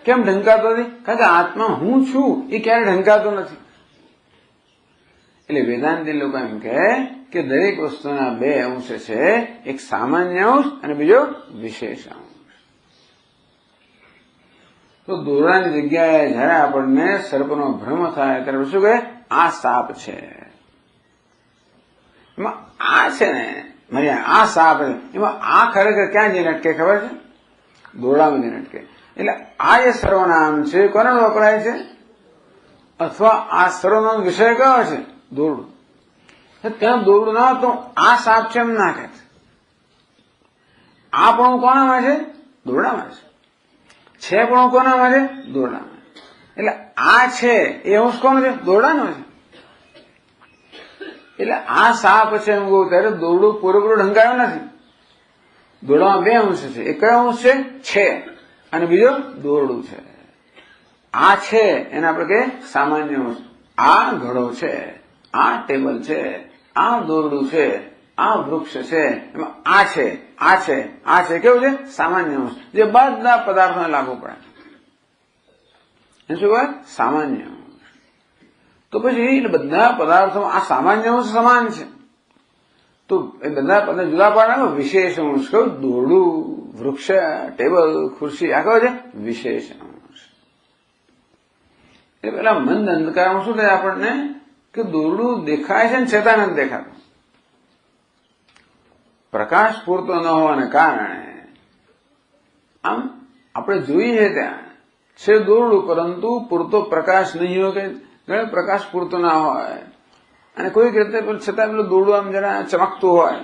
કેમ ઢંકાતો નથી? કારણ કે આત્મા હું છું એ ક્યારે ઢંકાતો નથી. એટલે વેદાંતી લોકો એમ કહે કે દરેક વસ્તુના બે અંશ છે, એક સામાન્ય અંશ અને બીજો વિશેષ અંશ. તો દોરડાની જગ્યાએ જયારે આપણને સર્પનો ભ્રમ થાય ત્યારે શું કહે? આ સાપ છે. એમાં આ છે ને, મારી આ સાપ છે, એમાં આ ખરેખર ક્યાં જઈને અટકે ખબર છે? દોરડામાં જઈને અટકે. એટલે આ જે સર્વનામ છે કોને વપરાય છે? અથવા આ સર્વનામ વિષય કયો છે? દોરડું. ત્યાં દોરડું ના તો આ સાપ છે એમ ના કહે. આ પણ કોનામાં છે? દોરડામાં છે પણ કોનામાં છે? દોરડામાં. એટલે આ છે એ અંશ કોનો છે? દોરડાનો છે. એટલે આ સાપ છે એમ કહું ત્યારે દોરડું પૂરેપૂરું ઢંકાયું નથી. દોરડામાં બે અંશ છે. એક કયો અંશ છે? અને બીજો દોરડું છે. આ છે એને આપણે કહીએ સામાન્ય અંશ. આ ઘડો છે, આ ટેબલ છે, આ દોરડું છે, આ વૃક્ષ છે, એમાં આ છે, આ છે, આ છે કેવું છે? સામાન્ય અંશ, જે બધા પદાર્થોને લાગુ પડે. એ શું કહેવાય? સામાન્ય અંશ. તો પછી બધા પદાર્થોમાં આ સામાન્ય અંશ સમાન છે. તો એ બધા પદાર્થ જુદા પાડે વિશેષ અંશ. કહ્યું દોરડું, વૃક્ષ, ટેબલ, ખુરશી આ કયો છે? વિશેષ અંશ. એ પેલા મંદ અંધકારમાં શું થાય આપણને કે દોરડું દેખાય છે ને છતાં નથી દેખાતું. પ્રકાશ પૂરતો ન હોવાને કારણે આમ આપણે જોઈએ ત્યાં છે દોરડું, પરંતુ પૂરતો પ્રકાશ નહીં હોય કે ઘણો પ્રકાશ પૂરતો ના હોય અને કોઈક રીતે છતાં પેલું દોરડું આમ જરા ચમકતું હોય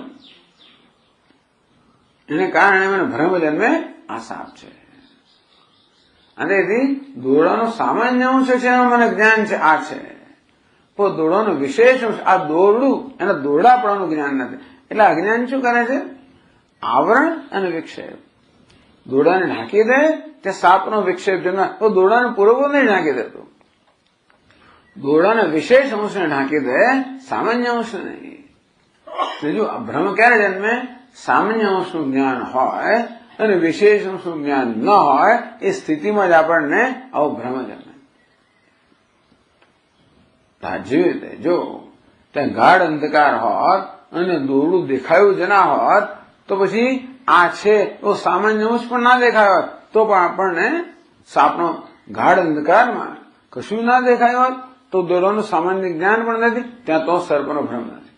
એને કારણે મને ભ્રમ જન્મે આ સાપ છે. અને તેથી દોરડાનો સામાન્ય અંશ છે એનું મને જ્ઞાન છે આ છે, પણ દોરડાનો વિશેષ અંશ આ દોરડું એના દોરડાપણાનું જ્ઞાન નથી. એટલે અજ્ઞાન શું કરે છે? આવરણ અને વિક્ષેપ. દોરડાને ઢાંકી દે તે સાપનો વિક્ષેપ જન્મ, તો દોરડાને પૂરેપૂરો નહીં ઢાંકી દેતો. દોરડાને વિશેષ અંશને ઢાંકી દે, સામાન્ય અંશ નહીં. બીજું ભ્રમ ક્યારે જન્મે? સામાન્ય અંશનું જ્ઞાન હોય અને વિશેષ અંશનું જ્ઞાન ન હોય એ સ્થિતિમાં જ આપણને આવો ભ્રમ જન્મે. જેવી રીતે જો ત્યાં ગાઢ અંધકાર હોત અને દોરડું દેખાયું જ ના હોત તો પછી આ છે તો સામાન્ય અંશ પણ ના દેખાયો હોત તો પણ આપણને સાપનો ગાઢ અંધકારમાં કશું ના દેખાયું હોત તો દોરડાનું સામાન્ય જ્ઞાન પણ નથી, ત્યાં તો સર્પનો ભ્રમ નથી.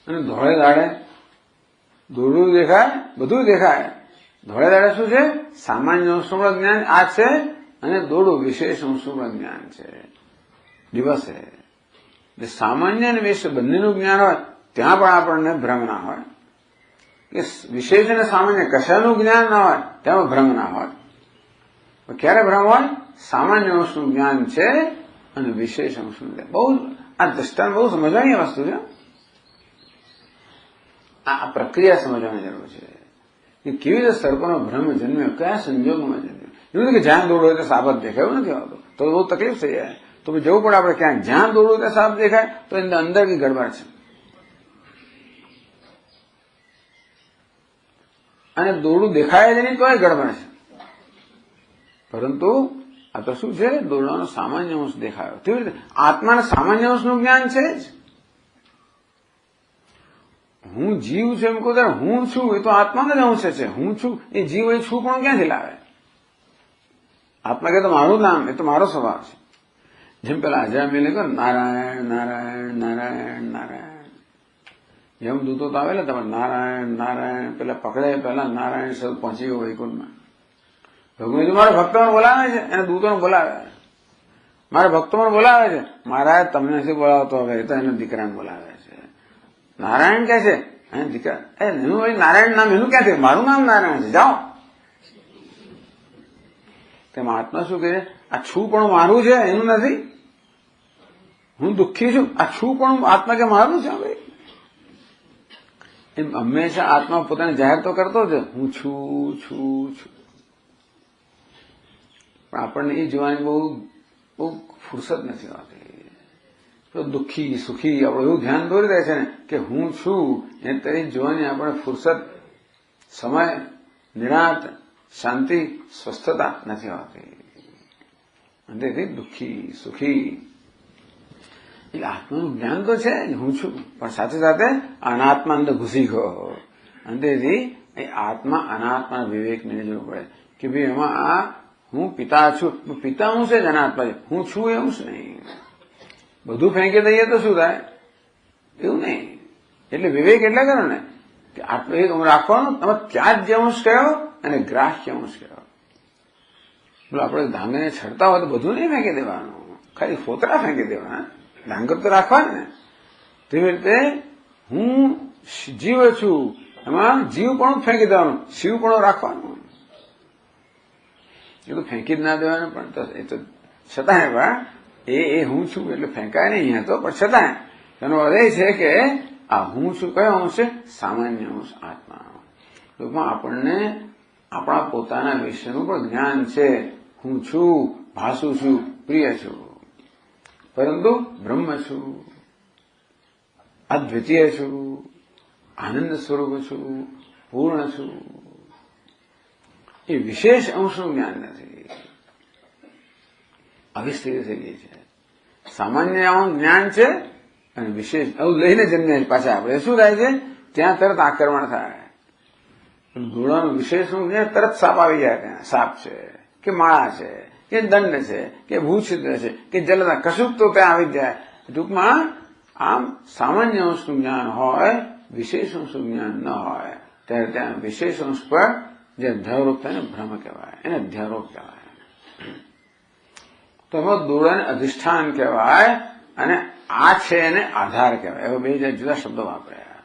અને ધોળે દાડે દોરડું દેખાય, બધું દેખાય. ધોળે દાડે શું છે? સામાન્ય અંશનું જ્ઞાન આ છે અને દોરડું વિશેષ અંશનું જ્ઞાન છે. દિવસે જે સામાન્ય અને વિશેષ બંનેનું જ્ઞાન હોય ત્યાં પણ આપણને ભ્રમ ના હોય. કે વિશેષ અને સામાન્ય કશાનું જ્ઞાન ના હોય તેમાં ભ્રમ ના હોય. ક્યારે ભ્રમ હોય? સામાન્ય અંશનું જ્ઞાન છે અને વિશેષ અંશનું જ્ઞાન. બહુ આ દ્રષ્ટાંત બહુ સમજવાની વસ્તુ છે. આ પ્રક્રિયા સમજવાની જરૂર છે કે કેવી રીતે સર્પનો ભ્રમ જન્મ્યો, કયા સંજોગોમાં જન્મ્યો. એવું નથી કે જ્યાં દોડો હોય તો સાપ જ દેખાય, એવું નથી આવતું. તો બહુ તકલીફ થઈ જાય. તો જવું પડે આપણે ક્યાંક જ્યાં દોડવું ત્યાં સાપ દેખાય તો એની અંદર કઈ ગડબડ છે. અને દોરડું દેખાય જ નહીં તો એ ગડબડ છે. પરંતુ આ તો શું છે? દોરડાનો સામાન્ય અંશ દેખાયો. કેવી રીતે? આત્માના સામાન્ય અંશનું જ્ઞાન છે જ. હું જીવ છું એમ કહું ત્યારે હું છું એ તો આત્માનો જ અંશ છે. હું છું એ જીવ એ છું પણ ક્યાંથી લાવે? આત્મા કે તો મારું નામ, એ તો મારો સ્વભાવ છે. જેમ પેલા અજામિલે કહ્યું નારાયણ નારાયણ નારાયણ નારાયણ. જેમ દૂતો તો આવેલા તમે નારાયણ નારાયણ પેલા પકડે પેલા નારાયણ સૌ પહોંચી ગયો વૈકુંઠમાં. ભગવાન મારા ભક્તોને બોલાવે છે, એને દૂતોને બોલાવે. મારા ભક્તોને બોલાવે છે, મહારાજ તમને નથી બોલાવતો હવે તો એના દીકરાને બોલાવે છે. નારાયણ કે છે એના દીકરા એનું નારાયણ નામ એનું ક્યાં છે? મારું નામ નારાયણ છે, જાઓ. તેમાં આત્મા શું કહે છે? આ છું પણ મારું છે, એનું નથી. હું દુઃખી છું, આ છું પણ આત્મા કે મારું છે. ભાઈ એમ હંમેશા આત્મા પોતાને જાહેર તો કરતો છે, હું છું છું છું. પણ આપણને એ જોવાની બહુ ફુરસદ નથી હોતી. તો દુઃખી સુખી આપણે એવું ધ્યાન દોરી દે છે ને કે હું છું એ તરી જોવાની આપણે ફુરસદ, સમય, નિરાંત શાંતિ સ્વસ્થતા નથી હોતી. તેથી દુઃખી સુખી. એટલે આત્માનું જ્ઞાન તો છે જ, હું છું, પણ સાથે સાથે અનાત્મા અંદર ઘૂસી ગયો. અંતેથી એ આત્મા અનાત્મા વિવેકને જરૂર પડે કે ભાઈ એમાં આ હું પિતા છું, પિતા હું છે જ અનાત્મા છે, હું છું એવું જ નહીં. બધું ફેંકી દઈએ તો શું થાય? એવું નહીં. એટલે વિવેક એટલે કરો ને કે આટલું એક રાખવાનું, તમે ત્યાં જ અંશ કયો અને ગ્રાહ્ય અંશ કયો. બોલો આપણે ધાંગરને છડતા હોય તો બધું નહીં ફેંકી દેવાનું, ખાલી ફોતરા ફેંકી દેવાના, ડાંગર તો રાખવાના ને. તેવી રીતે હું જીવ છું, એમાં જીવ પણ ફેંકી દેવાનું, શિવ પણ રાખવાનું. એ તો ફેંકી જ ના દેવાનું, પણ એ તો છતાંય એ હું છું એટલે ફેંકાય નહીં અહીંયા તો, પણ છતાંય એનો અર્થ એ છે કે આ હું છું કયો અંશ છે? સામાન્ય અંશ આત્મા. ટૂંકમાં આપણને આપણા પોતાના વિષયનું પણ જ્ઞાન છે. હું છું, ભાસું છું, પ્રિય છું, પરંતુ બ્રહ્મ છું, અદ્વિતીય છું, આનંદ સ્વરૂપ છું, પૂર્ણ છું. એ વિશેષ અંશનું જ્ઞાન નથી. આવી સ્થિતિ થઈ ગઈ છે. સામાન્ય જ્ઞાન છે અને વિશેષ આવું લઈને જન્મે પાછા આપણે શું થાય છે? ત્યાં તરત આક્રમણ થાય. ઘોડાનું વિશેષનું જ્ઞાન તરત સાપ આવી જાય. ત્યાં સાપ છે કે માળા છે કે દંડ છે કે ભૂછિદ્ર છે કે જલતા, કશુંક તો ત્યાં આવી જાય. ટૂંકમાં આમ સામાન્ય અંશનું જ્ઞાન હોય, વિશેષ અંશનું જ્ઞાન ન હોય, ત્યારે ત્યાં વિશેષ અંશ પર જે અધ્યારોપ થાય ને ભ્રમ કહેવાય, એને અધ્યારોપ કહેવાય. તો એમાં દોડાને અધિષ્ઠાન કહેવાય અને આ છે એને આધાર કહેવાય. એવા બે જુદા શબ્દો વાપર્યા.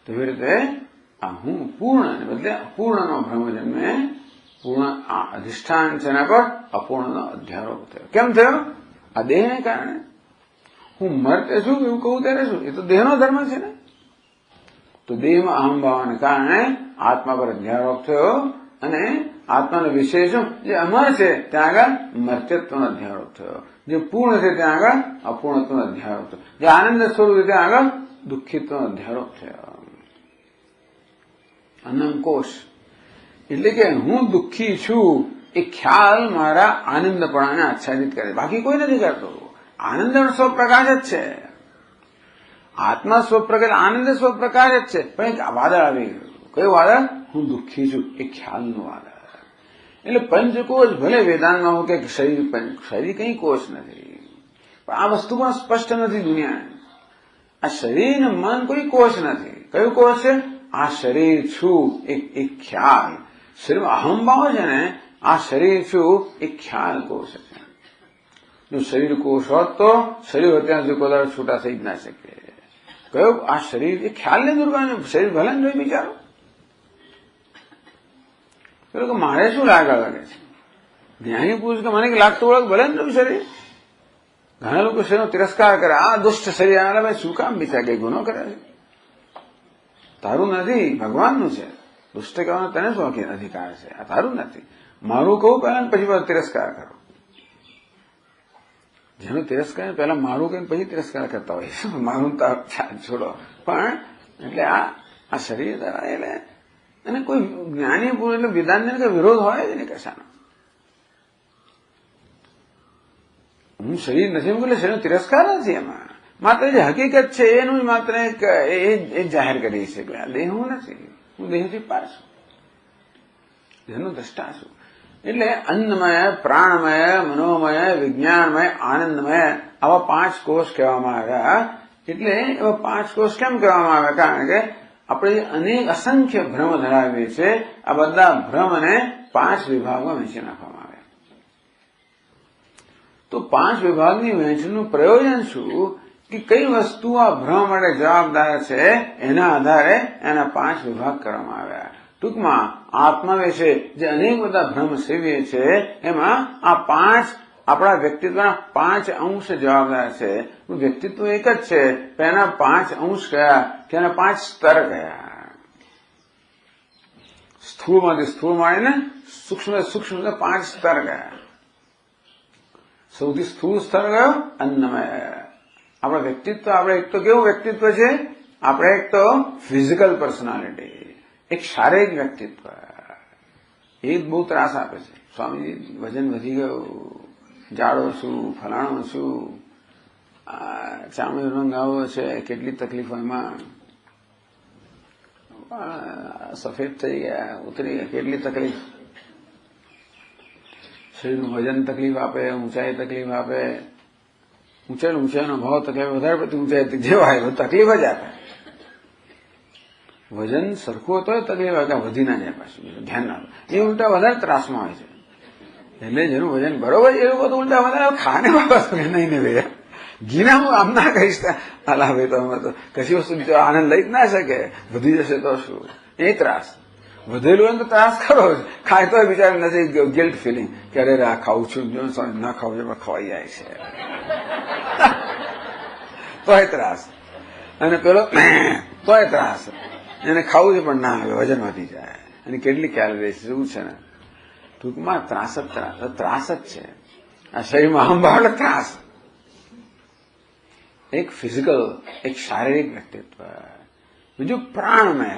તો એવી રીતે આ હું પૂર્ણ બદલે અપૂર્ણનો ભ્રમ જન્મે. પૂર્ણ આ અધિષ્ઠાન છે એના પર અપૂર્ણનો અધ્યારોપ થયો. કેમ થયો? આ દેહને કારણે. હું મરતે છું એવું કહું ત્યારે શું? એ તો દેહનો ધર્મ છે ને. તો દેહમાં અહંભાવને કારણે આત્મા પર અધ્યારોપ થયો અને આત્માનો વિશેષ જે અમર છે ત્યાં આગળ મર્ત્યત્વનો અધ્યારોપ થયો. જે પૂર્ણ છે ત્યાં આગળ અપૂર્ણત્વનો અધ્યારોપ થયો. જે આનંદ સ્વરૂપ છે ત્યાં આગળ દુઃખિત્વનો અધ્યારોપ થયો. અનંકોશ એટલે કે હું દુઃખી છું એ ખ્યાલ મારા આનંદપણાને આચ્છાદિત કરે, બાકી કોઈ નથી કરતો. આનંદ સ્વપ્રકાશ જ છે. આત્મા સ્વપ્રકાશ, આનંદ સ્વપ્રકાશ જ છે. પણ એક વાદળ આવી ગયું. કયું વાદળ? હું દુઃખી છું એ ખ્યાલનું વાદળ. એટલે પંચકોશ ભલે વેદાંતમાં હોય કે શરીર કઈ કોષ નથી, પણ આ વસ્તુ પણ સ્પષ્ટ નથી દુનિયાને. આ શરીર ને મન કોઈ કોષ નથી. કયું કોષ છે? આ શરીર છું એક ખ્યાલ. શરીરમાં અહંભાવ છે ને, આ શરીર છું એ ખ્યાલ કોષ છે. જો શરીર કોષ હોત તો શરીર હોય ત્યાં સુધી કોઈ છૂટા થઈ જ ના શકે. કયો? આ શરીર એ ખ્યાલને દૂર કરવાનું. શરીર ભલે ને જોઈ બિચારો. મારે શું લાગે છે? જ્ઞાની પુરુષ કે મને લાગતું ઓળખ ભલે ને શરીર. ઘણા લોકો શરીરનો તિરસ્કાર કરે. આ દુષ્ટ શરીર ભાઈ શું કામ બિચાર કઈ ગુનો કરે છે? તારું નથી, ભગવાનનું છે. દુષ્ટ કહેવાનો તને શું અધિકાર છે? આ તારું નથી. મારું કહું પહેલા પછી તિરસ્કાર કરો. જેનો તિરસ્કાર પહેલા મારું કહીને પછી તિરસ્કાર કરતા હોય. મારું તો છોડો. પણ એટલે આ શરીર દ્વારા એટલે અને કોઈ જ્ઞાની પુરુષ એટલે વેદાંતને કઈ વિરોધ હોય જ નહીં કશાનો. હું શરીર નથી એટલે શરીરનો તિરસ્કાર નથી. એમાં માત્ર જે હકીકત છે એનું માત્ર એ જાહેર કરી છે કે આ દેહ હું નથી, હું દેહથી પાર છું, દેહનો દ્રષ્ટા છું. એટલે અન્નમય, પ્રાણમય, મનોમય, વિજ્ઞાનમય, આનંદમય આવા 5 કોષ કહેવામાં આવ્યા. એટલે એવા 5 કોષ કેમ કહેવામાં આવ્યા? કારણ કે આપણે અનેક અસંખ્ય ભ્રમ ધરાવીએ છીએ. આ બધા ભ્રમને 5 વિભાગમાં વહેંચી નાખવામાં આવ્યા. તો 5 વિભાગની વહેંચણીનું પ્રયોજન શું? કે કઈ વસ્તુ આ ભ્રમ માટે જવાબદાર છે એના આધારે એના 5 વિભાગ કરવામાં આવ્યા. ટૂંકમાં આત્મા વિશે જે અનેક બધા ભ્રમ સેવીએ છે એમાં આ 5 આપણા વ્યક્તિત્વના 5 અંશ જવાબદાર છે. વ્યક્તિત્વ એક જ છે પણ એના 5 અંશ કયા કે એના 5 સ્તર કયા? સ્થૂળમાંથી સ્થૂળ માંડીને સૂક્ષ્મ 5 સ્તર કયા? સૌથી સ્થૂળ સ્તર કયો? અન્નમય. આપણા વ્યક્તિત્વ, આપણે એક તો કેવું વ્યક્તિત્વ છે? આપણે એક તો ફિઝિકલ પર્સનાલિટી, એક શારીરિક વ્યક્તિત્વ. એ જ બહુ ત્રાસ આપે છે. સ્વામીજી વજન વધી ગયું, જાડો છું, ફલાણો છું, ચામડી રંગ આવો છે, કેટલી તકલીફો એમાં, સફેદ થઈ ગયા, ઉતરી ગયા, કેટલી તકલીફ, શરીરનું વજન તકલીફ આપે, ઊંચાઈ તકલીફ આપે, ઊંચાઈનો ભાવ તકલીફ વધારે પડતી ઊંચાઈ જેવા હોય તકલીફ જ આપે. વજન સરખું તો તકલીફ આવે, વધી ના જાય પાછું, ધ્યાન ના આવે. એ ઉલટા વધારે ત્રાસમાં હોય છે. એટલે જેનું વજન બરોબર એ લોકો તો ઉલટા વધારે ખાને બાબત નહીં ને ભાઈ ઘીના હું આમ ના કહીશ અલા ભાઈ તો અમે તો કશી વસ્તુ બીજો આનંદ લઈ જ ના શકે, વધી જશે તો શું, એ ત્રાસ. વધેલું હોય તો ત્રાસ ખરો જ, ખાય તો બિચારા નથી ગિલ્ટ ફિલિંગ કે અરે આ ખાવું છું, ના ખાવું છે પણ ખવાઈ જાય છે તોય ત્રાસ. અને પેલો તોય ત્રાસ, એને ખાવું છે પણ ના આવે, વજન વધી જાય, અને કેટલી કેલરી શું છે ને, ટૂંકમાં ત્રાસ જ છે. આ શરીરમાં હંભાવ એટલે ત્રાસ. એક ફિઝિકલ, એક શારીરિક વ્યક્તિત્વ, બીજું પ્રાણમય,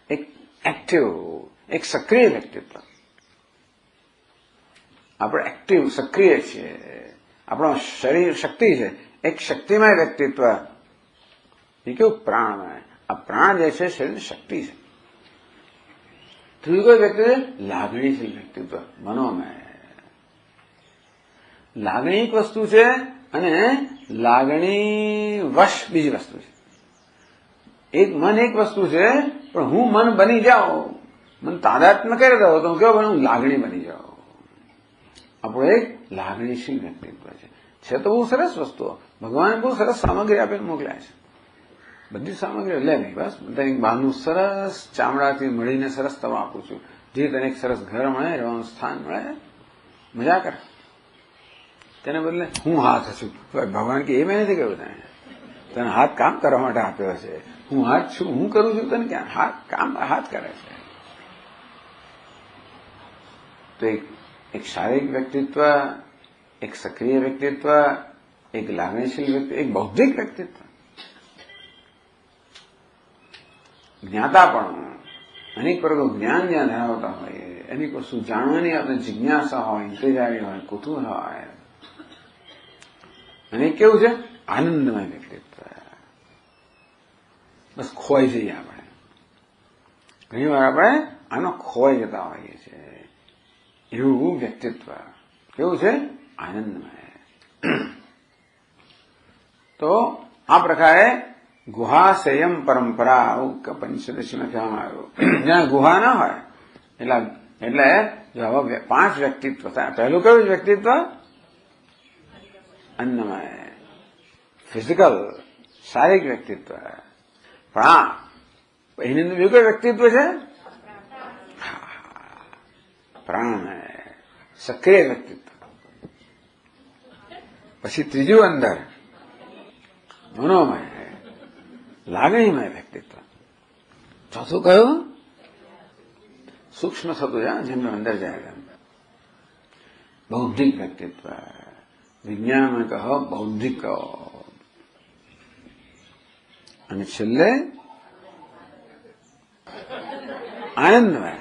એક એક્ટિવ, એક સક્રિય વ્યક્તિત્વ. આપણે એક્ટિવ સક્રિય છીએ, આપણો શરીર શક્તિ છે, એક શક્તિમય વ્યક્તિત્વ. એ કેવું પ્રાણમય. આ પ્રાણ જે છે શરીર શક્તિ છે. ત્રીજું કોઈ વ્યક્તિ છે લાગણીશીલ વ્યક્તિત્વ, મનોમય. લાગણી એક વસ્તુ છે અને લાગણી વશ બીજી વસ્તુ છે. એક મન એક વસ્તુ છે, પણ હું મન બની જાઉં, મન તાદાત્મ્ય કરી દઉં તો હું કેવો બનું, લાગણી બની જાઉં. આપણું એક લાગણીશીલ વ્યક્તિત્વ છે તો બહુ સરસ વસ્તુઓ ભગવાને બહુ સરસ સામગ્રી આપીને મોકલ્યા છે. બધી સામગ્રી લે નહીં, બસ તને બહારનું સરસ ચામડાથી મળીને સરસ તમે આપું છું, જે તને એક સરસ ઘર મળે, રહેવાનું સ્થાન મળે, મજા કર. તેને બદલે હું હાથ છું, ભગવાન કે એ મેં નથી કહ્યું, તને હાથ કામ કરવા માટે આપ્યો છે. હું હાથ છું, હું કરું છું, તને ક્યાં હાથ કામ હાથ કરે છે. તો એક શારીરિક વ્યક્તિત્વ, એક સક્રિય વ્યક્તિત્વ, એક લાગણીશીલ વ્યક્તિત્વ, એક બૌદ્ધિક વ્યક્તિત્વ. જ્ઞાતા પણ અનેક પ્રકારનું જ્ઞાન જ્યાં ધરાવતા હોય, અનેક વસ્તુ જાણવાની આપણે જિજ્ઞાસા હોય, ઇંતજારી હોય, કુતૂહલ હોય. અને કેવું છે આનંદમય વ્યક્તિત્વ. બસ ખોઈ જઈએ આપણે. ઘણી વાર આપણે આનો ખોઈ જતા હોઈએ છીએ. એવું વ્યક્તિત્વ કેવું છે આનંદમય. તો આ પ્રકારે ગુહાશયમ પરંપરા પંચદશીમાં કહેવામાં આવ્યું. જ્યાં ગુહા ના હોય એટલે જો આવા 5 વ્યક્તિત્વ થાય. પહેલું કયું વ્યક્તિત્વ? અન્નમય, ફિઝિકલ, શારીરિક વ્યક્તિત્વ. પણ એની અંદર બીજું કયું વ્યક્તિત્વ છે? પ્રાણમય, સક્રિય વ્યક્તિત્વ. પછી ત્રીજું અંદર મનોમય, લાગણીમય વ્યક્તિત્વ. ચોથું કયું? સૂક્ષ્મ થતું જાય, જેમનું અંદર જાય બૌદ્ધિક વ્યક્તિત્વ. વિજ્ઞાન કહો, બૌદ્ધિક કહો. અને છેલ્લે આનંદમય.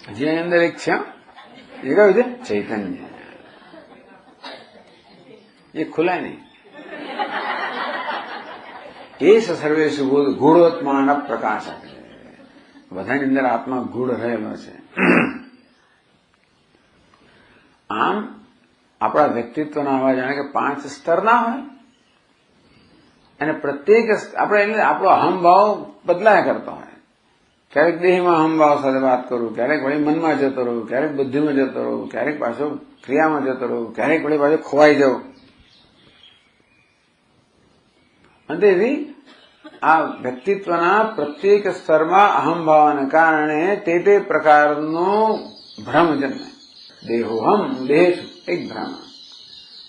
હજી એની અંદર એક છે, એ કયું છે? ચૈતન્ય. એ ખુલાય નહીં. એ સર્વેષુ ગૂઢોત્માન પ્રકાશ. બધાની અંદર આત્મા ગૂઢ રહેલો છે. આમ આપણા વ્યક્તિત્વના આવા જાણે કે 5 સ્તર ના હોય, અને પ્રત્યેક આપણે એટલે આપણો અહમભાવ બદલાયા કરતો હોય. ક્યારેક દેહમાં અહમભાવ સાથે વાત કરું, ક્યારેક વળી મનમાં જતો રહું, ક્યારેક બુદ્ધિમાં જતો રહું, ક્યારેક પાછો ક્રિયામાં જતો રહું, ક્યારેક વળી પાછો ખોવાઈ જાઉં. અને તેથી આ વ્યક્તિત્વના પ્રત્યેક સ્તરમાં અહમભાવને કારણે તે પ્રકારનો ભ્રમ જન્મે. દેહોહમ, દેહ છું, એક ભ્રમ.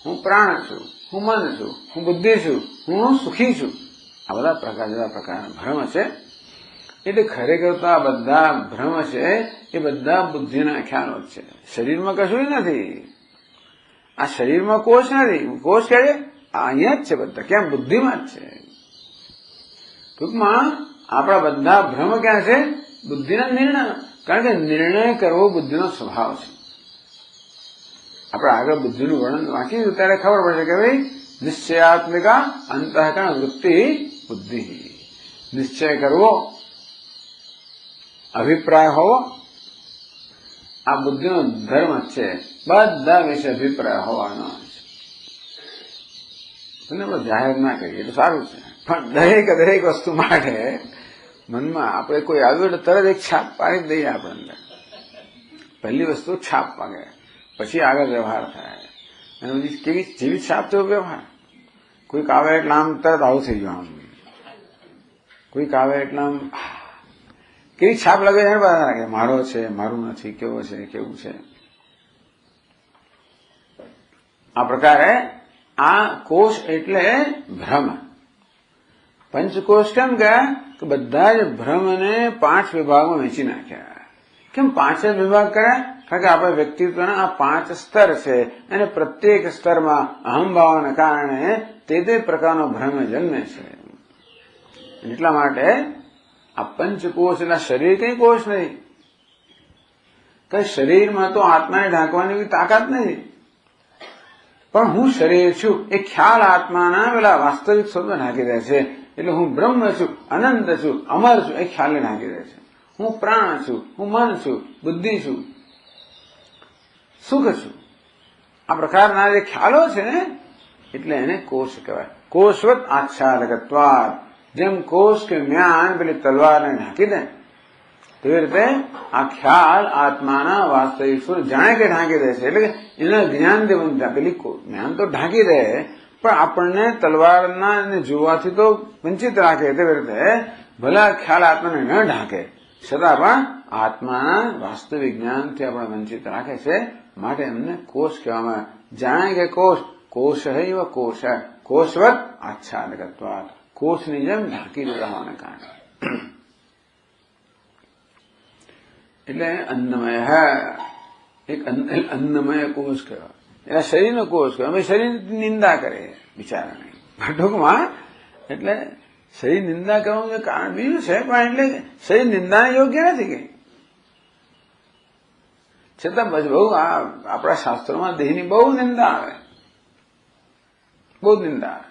હું પ્રાણ છું, હું મન છું, હું બુદ્ધિ છું, હું સુખી છું. આ બધા જુદા પ્રકારના ભ્રમ છે. એટલે ખરેખર તો આ બધા ભ્રમ છે એ બધા બુદ્ધિના ખ્યાલો જ છે. શરીરમાં કશું નથી. આ શરીરમાં કોષ નથી. કોષ ક્યારે? અહીંયા જ છે બધા. કેમ? બુદ્ધિમાં જ છે. ટૂંકમાં આપણા બધા ભ્રમ ક્યાં છે? બુદ્ધિના નિર્ણય. કારણ કે નિર્ણય કરવો બુદ્ધિનો સ્વભાવ છે. આપણે આગળ બુદ્ધિનું વર્ણન વાંચીશું ત્યારે ખબર પડશે કે ભાઈ નિશ્ચયાત્મિકા અંતઃકરણ વૃત્તિ બુદ્ધિ. નિશ્ચય કરવો, અભિપ્રાય હોવો, આ બુદ્ધિનો ધર્મ છે. બધા વિશે અભિપ્રાય હોવાનો છે. આપણે જાહેર ના કરીએ તો સારું છે, પણ દરેક વસ્તુ માટે મનમાં આપણે કોઈ આવ્યું એટલે તરત એક છાપ પાડી દઈએ આપણે અંદર. પહેલી વસ્તુ છાપ પાકે, પછી આગળ વ્યવહાર થાય. અને પછી કેવી જેવી છાપ તેવો વ્યવહાર. કોઈક આવે એટલે આમ તરત આવું થઈ ગયું. આમ કોઈક આવે એટલે આમ કેવી છાપ લગે છે કે મારો છે, મારું નથી, કેવો છે, કેવું છે. આ પ્રકારે આ કોષ એટલે ભ્રમ. પંચકોષ કેમ ગયા કે બધા જ ભ્રમને 5 વિભાગમાં વહેંચી નાખ્યા. કેમ 5 જ વિભાગ કર્યા? કારણ કે આપણા વ્યક્તિત્વના આ 5 સ્તર છે અને પ્રત્યેક સ્તરમાં અહમભાવના કારણે તે પ્રકારનો ભ્રમ જન્મે છે. એટલા માટે આ પંચકોષ એટલે શરીર કઈ કોષ નહીં. કઈ શરીરમાં તો આત્માને ઢાંકવાની તાકાત નથી. પણ હું શરીર છું એ ખ્યાલ આત્માના પેલા વાસ્તવિક સ્વરૂપે ઢાંકી દે છે. એટલે હું બ્રહ્મ છું, અનંત છું, અમર છું એ ખ્યાલને ઢાંકી દે છે. હું પ્રાણ છું, હું મન છું, બુદ્ધિ છું, સુખ છું. આ પ્રકારના જે ખ્યાલો છે ને એટલે એને કોષ કહેવાય. કોષવત આચ્છાદકત્વાદ. જેમ કોષ કે જ્ઞાન પેલી તલવારને ઢાંકી દે તેવી રીતે આ ખ્યાલ આત્માના વાસ્તવિક સ્વરૂપ જાણે કે ઢાંકી દે છે. એટલે કે એના જ્ઞાનથી પેલી જ્ઞાન તો ઢાંકી દે પણ આપણને તલવારના જોવાથી તો વંચિત રાખે. તેવી રીતે ભલા ખ્યાલ આત્માને ન ઢાંકે છતાં પણ આત્માના વાસ્તવિક જ્ઞાનથી આપણે વંચિત રાખે છે. માટે એમને કોષ કહેવામાં જાણે કે કોષ હૈવ કોષ કોષવત આચ્છાદકત્વાદ. કોષની જેમ ઢાંકી દેતા હોવાને કારણે એટલે અન્નમય એક અન્નમય કોષ કહેવાય. એના શરીરનો કોષ કહેવાય. અમે શરીરની નિંદા કરે બિચારાને ટૂંકમાં. એટલે શરીર નિંદા કરવાનું કારણ બીજું છે પણ એટલે શરીર નિંદાને યોગ્ય નથી કઈ. છતાં બહુ આપણા શાસ્ત્રોમાં દેહની બહુ નિંદા આવે, બહુ નિંદા આવે.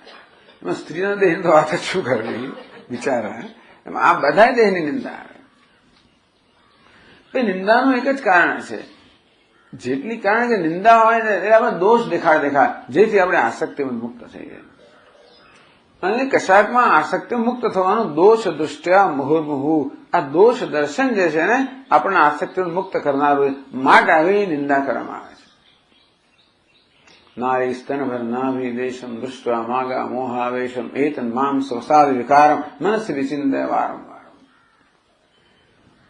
એમાં સ્ત્રીના દેહની તો વાત જ શું કરવી બિચારા. એમાં આ બધા દેહની નિંદા આવે. નિંદાનું એક જ કારણ છે. જેટલી કારણ કે નિંદા હોય ને એ આપણે દોષ દેખાડ જેથી આપણે આસક્તિ મુક્ત થઈ જાય. અને કશાકમાં આસક્તિ મુક્ત થવાનું દોષ દૃષ્ટ્યા મુહુર્મુહુ. આ દોષ દર્શન જે છે ને આપણને આસક્તિ મુક્ત કરનારું માટે આવી નિંદા કરવામાં આવે છે. નારી સ્તનભર નાભી દેશમ દૃષ્ટ્યા માગા મોહાવેશમ એતન મામ સ્વસાદ વિકારમ મનસ્સ વિચિંતય વારંવાર.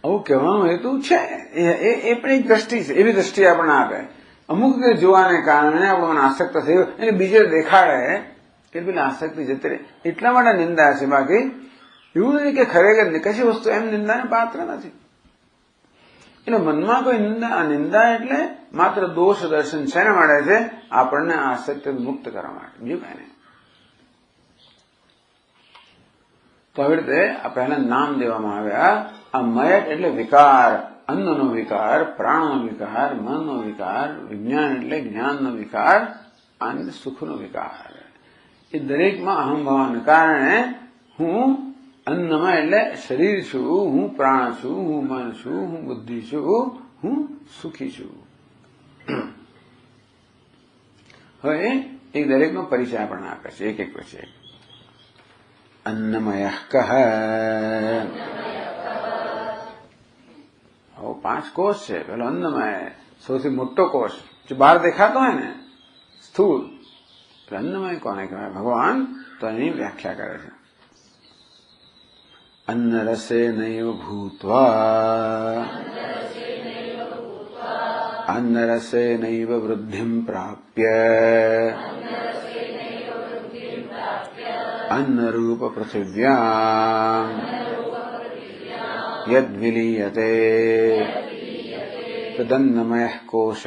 આવું કહેવાનો હેતુ છે એ પણ એક દ્રષ્ટિ છે. એવી દ્રષ્ટિ આપણને આપે. અમુક જોવાને કારણે આપણને આસક્ત થયું અને બીજે દેખાડે કે પેલી આસક્તિ જતી રહે એટલા માટે નિંદા છે. બાકી એવું નથી કે ખરેખર કશી વસ્તુ એમ નિંદાને પાત્ર નથી. એટલે મનમાં કોઈ નિંદા એટલે માત્ર દોષ દર્શન શેના માટે છે? આપણને આસક્તિ મુક્ત કરવા માટે, બીજું કઈ નહીં. તો આવી રીતે આ પહેલા નામ દેવામાં આવ્યા. આ મયટ એટલે વિકાર, અન્નનો વિકાર, પ્રાણનો વિકાર, મનનો વિકાર, વિજ્ઞાન એટલે જ્ઞાનનો વિકાર અને સુખનો વિકાર. એ દરેકમાં અહમભાવને કારણે હું અન્નમાં એટલે શરીર છું, હું પ્રાણ છું, હું મન છું, હું બુદ્ધિ છું, હું સુખી છું. હવે એક દરેકનો પરિચય આપણને આપે છે એક પછી એક. અન્નમય કહ. 5 કોષ છે. પેલો અન્નમય સૌથી મોટો કોષ જો બહાર દેખાતો હોય ને સ્થૂળ. અન્નમય કોને કહેવાય? ભગવાન તો એની વ્યાખ્યા કરે છે. અન્ન રસે નૈવ ભૂત્વા અન્ન રસે નૈવ વૃદ્ધિમ પ્રાપ્ય અન્ન રૂપ પૃથિવ્યામ યદ વિલીયતે તદન્નમય કોશઃ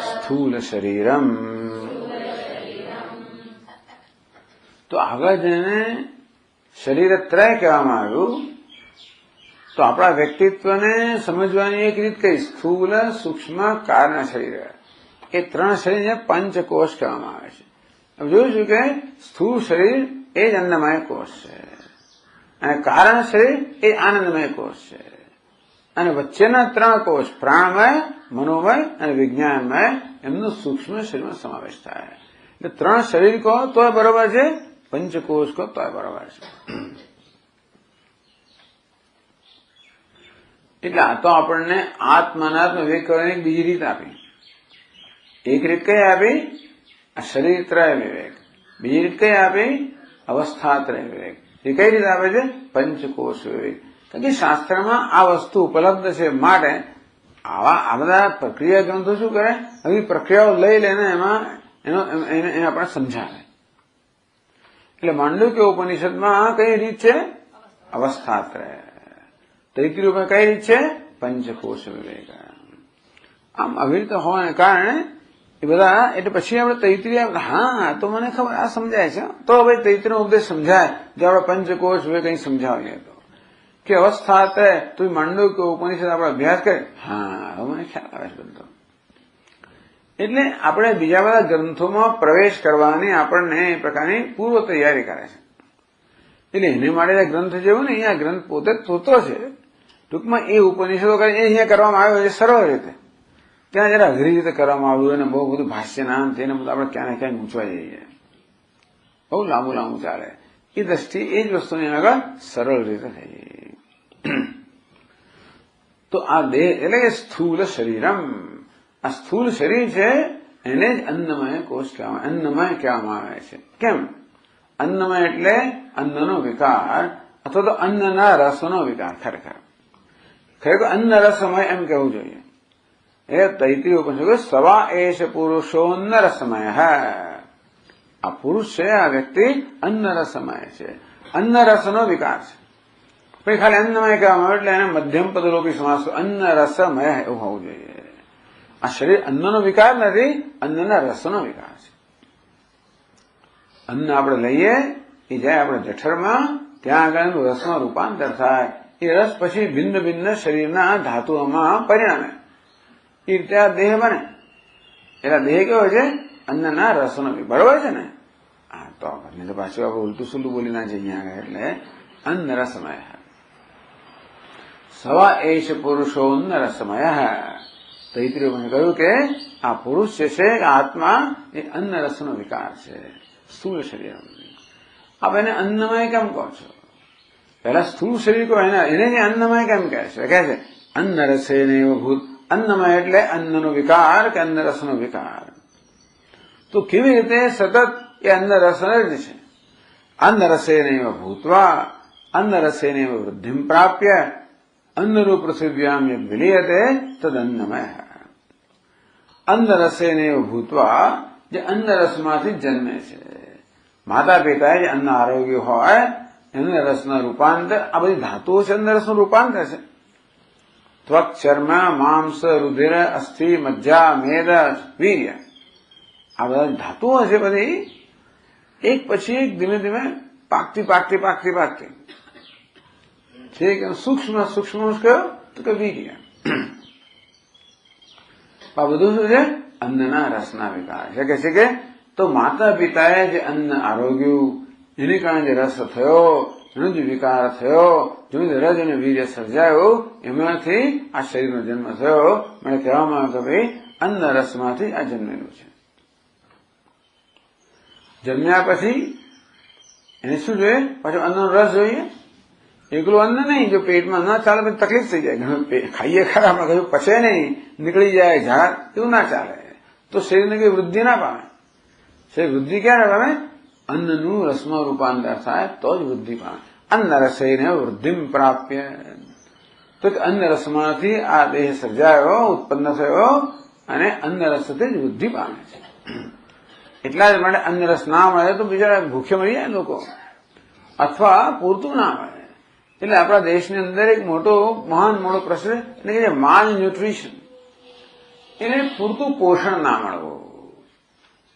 સ્થૂલ શરીરમ. તો આગળ જઈને શરીરત્રય કહેવામાં આવ્યું તો આપણા વ્યક્તિત્વને સમજવાની એક રીત કઈ, સ્થૂલ, સૂક્ષ્મ, કારણ શરીર. એ ત્રણ શરીરને પંચકોશ કહેવામાં આવે છે. જોયું છું કે સ્થૂળ શરીર એ જ અન્નમય કોષ છે અને કારણ શરીર એ આનંદમય કોષ છે અને વચ્ચેના ત્રણ કોષ પ્રાણમય, મનોમય અને વિજ્ઞાનમય એમનો સૂક્ષ્મ શરીરમાં સમાવેશ થાય. એટલે ત્રણ શરીર કહો તોય બરોબર છે, પંચકોશ કહો તોય બરોબર છે. એટલે આ તો આપણને આત્માનાત્મ વિવેક કરવાની બીજી રીત આપી. એક રીત કઈ આપી? આ શરીરત્રય વિવેક. બીજી રીત કઈ આપી? અવસ્થાત્રય વિવેક. એ કઈ રીતે આપે છે? પંચકોશ વિવેક. કારણ કે શાસ્ત્રમાં આ વસ્તુ ઉપલબ્ધ છે માટે આ બધા પ્રક્રિયા ગ્રંથો શું કરે, આવી પ્રક્રિયાઓ લઈ લઈને એમાં એને આપણે સમજાવે. એટલે માંડુક્ય ઉપનિષદમાં કઈ રીત છે? અવસ્થાત્રય. તૈત્રીયમાં કઈ રીત છે? પંચકોશ વિવેક. આમ આવી રીતે હોવાને કારણે એ બધા, એટલે પછી આપણે તૈત્રીય, હા તો મને ખબર, આ સમજાય છે, તો ભાઈ તૈત્રીયનો ઉપદેશ સમજાય જો આપણે પંચકોશ વિવેક કઈ સમજાવીએ તો, કે અવસ્થાત્રય તું માંડુક્ય ઉપનિષદ આપણે અભ્યાસ કરે, હા હવે મને ખ્યાલ આવે છે બધો. એટલે આપણે બીજા બધા ગ્રંથોમાં પ્રવેશ કરવાની આપણને એ પ્રકારની પૂર્વ તૈયારી કરે છે. એટલે એને માટે ગ્રંથ જેવું ને, અહીંયા ગ્રંથ પોતે તોતો છે. ટૂંકમાં એ ઉપનિષદો કરે એ અહીંયા કરવામાં આવ્યો છે સરળ રીતે. ત્યાં જરા અઘરી રીતે કરવામાં આવ્યું અને બહુ બધું ભાષ્ય નામ તેને બધું આપણે ક્યાં ને ક્યાંય મૂંચવા જઈએ, બહુ લાંબુ લાંબુ ચાલે. એ દ્રષ્ટિ એ જ વસ્તુની આગળ સરળ રીતે થઈ. તો આ દેહ એટલે કે સ્થૂલ શરીરમ, આ સ્થૂલ શરીર છે એને જ અન્નમય કોષ કહેવામાં, અન્નમય કહેવામાં આવે છે. કેમ? અન્નમય એટલે અન્નનો વિકાર અથવા તો અન્નના રસનો વિકાર. ખરેખર અન્ન રસમય એમ કહેવું જોઈએ. એ તૈત્રીય ઉપનિષદ સવા એશ પુરુષોન્ન રસમય. આ પુરુષ છે, આ વ્યક્તિ અન્ન રસમય છે, અન્ન રસનો વિકાર છે. પછી ખાલી અન્નમય કહેવામાં આવે એટલે એને મધ્યમ પદલોપી સમાસ, અન્ન રસમય એવું હોવું જોઈએ. આ શરીર અન્નનો વિકાર નથી, અન્નના રસનો વિકાર છે. અન્ન આપણે લઈએ એ જાય આપણે જઠરમાં, ત્યાં આગળ રસમાં રૂપાંતર થાય. એ રસ પછી ભિન્ન ભિન્ન શરીરના ધાતુઓમાં પરિણમે. એ રીતે આ દેહ બને. એટલે દેહ કેવો છે? અન્નના રસનો. બરોબર છે ને? હા, તો પાછું આપણે ઉલટું સુલટું બોલી ના જઈએ આગળ. એટલે અન્ન રસમય. સવા એશ પુરુષોન્ન રસમય. તૈત્રીય કહ્યું કે આ પુરુષ જે છે, આત્મા એ અન્ન રસનો વિકાર છે, સ્થૂળ શરીર. આપ એને અન્નમય કેમ કહો છો? પહેલા સ્થૂળ શરીર કહો, એને જે અન્નમય કેમ કહે છે? અન્ન રસે નૈવ ભૂત. અન્નમય એટલે અન્નનો વિકાર કે અન્ન રસનો વિકાર. તો કેવી રીતે સતત એ અન્ન રસ જ છે. અન્ન રસે નૈવ ભૂત્વા અન્ન રસે નૈવ વૃદ્ધિમ પ્રાપ્ય અન્નરૂપ પૃથિવ્યામ યદ વિલીયતે તદ અન્નમય. અન્ન રસે નૈવ ભૂત્વા, જે અન્ન રસમાંથી જન્મે છે. માતા પિતાએ જે અન્ન આરોગ્ય હોય, અન્ન રસના રૂપાંતર, આ બધી ધાતુઓ છે, અન્ન રસનું રૂપાંતર છે. ત્વક, ચર્મ, માંસ, રુધિર, અસ્થિ, મજ્જા, મેદ, વીર્ય, આ બધા ધાતુઓ છે બધી એક પછી એક ધીમે ધીમે પાકતી ઠીક. સૂક્ષ્મ કયો તો કે વીર્ય. આ બધું શું છે? અન્નના રસના વિકાર છે. કે તો માતા પિતાએ જે અન્ન આરોગ્યું, એને કારણે જે રસ થયો, એનો જે વિકાર થયો, જો રજ અને વીર્ય સર્જાયું, એમાંથી આ શરીરનો જન્મ થયો. મને કહેવામાં આવે કે ભાઈ અન્ન રસમાંથી આ જન્મેલું છે. જન્મ્યા પછી એને શું જોઈએ? પાછો અન્નનો રસ જોઈએ. એકલું અન્ન નહીં, જો પેટમાં ના ચાલે પછી તકલીફ થઈ જાય. ખાઈએ ખરા, આપણે કશું પચે નહીં, નીકળી જાય ઝાડ, એવું ના ચાલે. તો શરીરને કઈ વૃદ્ધિ ના પામે. શરીર વૃદ્ધિ ક્યારે પામે? અન્નનું રસમાં રૂપાંતર થાય તો જ વૃદ્ધિ પામે. અન્ન રસઈને વૃદ્ધિમ પ્રાપ્ય. તો અન્ન રસમાંથી આ દેહ સર્જાયો, ઉત્પન્ન થયો અને અન્ન રસથી જ વૃદ્ધિ પામે છે. એટલા જ માટે અન્ન રસ ના મળે તો બીજા ભૂખ્ય મળી જાય લોકો, અથવા પૂરતું ના મળે. એટલે આપણા દેશની અંદર એક મહાન મોટો પ્રશ્ન, એટલે કે માલ ન્યુટ્રિશન, એને પૂરતું પોષણ ના મળવું.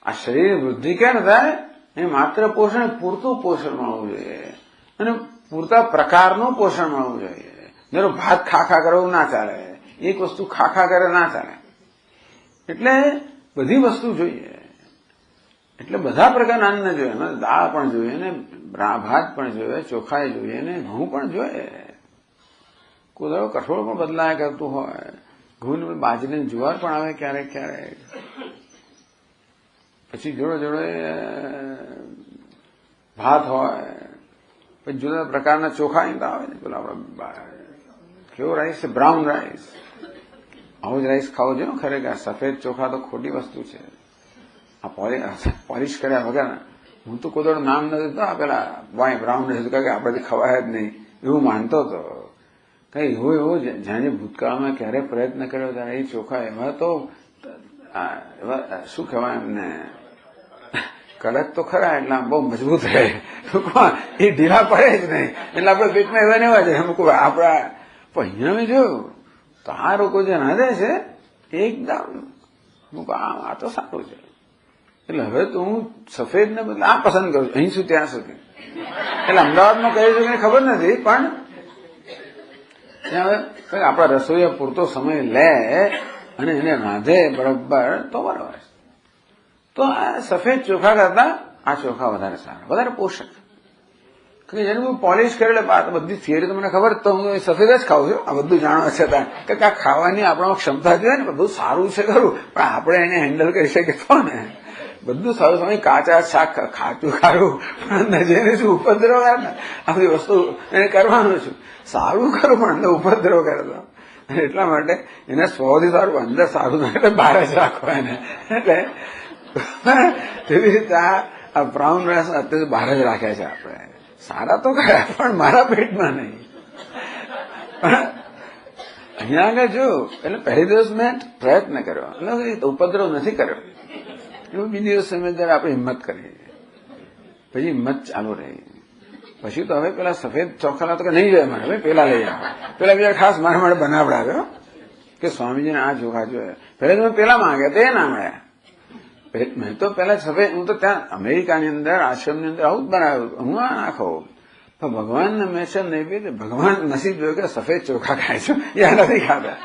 આ શરીર વૃદ્ધિ ક્યાં થાય? એ માત્ર પોષણ, પૂરતું પોષણ મળવું જોઈએ. અને પૂરતા પ્રકારનું પોષણ મળવું જોઈએ. જેનો ભાત ખા કરવું ના ચાલે, એક વસ્તુ ખા કરે ના ચાલે. એટલે બધી વસ્તુ જોઈએ. એટલે બધા પ્રકારના અન્ન જોઈએ. દાળ પણ જોઈએ ને, ભાત પણ જોઈએ, ચોખાઈ જોઈએ ને, ઘઉં પણ જોઈએ. કોઈ કઠોળ પણ બદલાયા કરતું હોય, ઘઉં બાજરી જુવાર પણ આવે ક્યારેક ક્યારેક. પછી જોડે ભાત હોય, પછી જુદા પ્રકારના ચોખા આવે ને, પેલા આપણે કેવો રાઈસ છે, બ્રાઉન રાઈસ. આવું જ રાઈસ ખાવો જોઈએ ખરેખર. સફેદ ચોખા તો ખોટી વસ્તુ છે. આ પોલિશ કર્યા વગર. હું તો કોઈ નામ નથી તો પેલા બ્રાઉન રાઈસ કે આપણાથી ખવાય જ નહીં એવું માનતો હતો. કઈ એવું જાણે ભૂતકાળમાં ક્યારે પ્રયત્ન કર્યો ત્યારે એ ચોખા એમાં તો શું કહેવાય એમને, કડક તો ખરા એટલે બહુ મજબૂત રહે, એ ઢીલા પડે જ નહીં. એટલે આપણે પેટમાં એવા ને એવા છે. આપણા અહીંયા જોયું તો આ લોકો જે રાંધે છે એકદમ આ તો સારું છે. એટલે હવે તો હું સફેદ ને બદલે આ પસંદ કરું છું અહીં સુધી ત્યાં સુધી. એટલે અમદાવાદમાં કહે છે કે ખબર નથી, પણ આપણા રસોઈયા પૂરતો સમય લે અને એને રાંધે બરોબર તો બરાબર. તો આ સફેદ ચોખા કરતા આ ચોખા વધારે સારા, વધારે પોષક. જેને હું પોલિશ કરેલા બધી થિયરી તો મને ખબર, તો હું સફેદ જ ખાઉં છું. આ બધું જાણવા છતાં કે આ ખાવાની આપણામાં ક્ષમતા જોઈએ ને, બધું સારું છે ખરું, પણ આપણે એને હેન્ડલ કરી શકીએ તો ને. બધું સારું સમય કાચા શાક ખાતું ખારું, પણ જેને શું ઉપદ્રવ કરે ને આ બધી વસ્તુ એને કરવાનું છું. સારું કરું પણ અંદર ઉપદ્રવ કરતો. એટલા માટે એને સ્વથી સારું, અંદર સારું ના એટલે બહાર જ રાખો એને. એટલે તેવી રીતે આ બ્રાઉન રાઈસ અત્યારે બહાર જ રાખ્યા છે આપણે. સારા તો ખરા પણ મારા પેટમાં નહીં. પણ અહીંયા આગળ જો એટલે પહેલી દિવસ મેં પ્રયત્ન કર્યો, એટલે ઉપદ્રવ નથી કર્યો. એવું બીજી દિવસ સમય જયારે આપણે હિંમત કરી, પછી હિંમત ચાલુ રહી. પછી તો હવે પેલા સફેદ ચોખાના તો નહીં જોઈએ મારે, હવે પેલા લઈ આવો. પેલા બીજા ખાસ મારા માટે બનાવડાવ્યો કે સ્વામીજીને આ ચોખા જોઈએ. પહેલા તો પેલા માંગ્યા તો એ ના મળ્યા. મેં તો પેલા સફેદ, હું તો ત્યાં અમેરિકાની અંદર આશ્રમની અંદર આવું જ બનાવ્યું, હું આ નાખો. પણ ભગવાનને મેં છે નૈવેદ્ય, ભગવાન નસીબ જોયું કે સફેદ ચોખા ખાય છે, યા નથી ખાતા.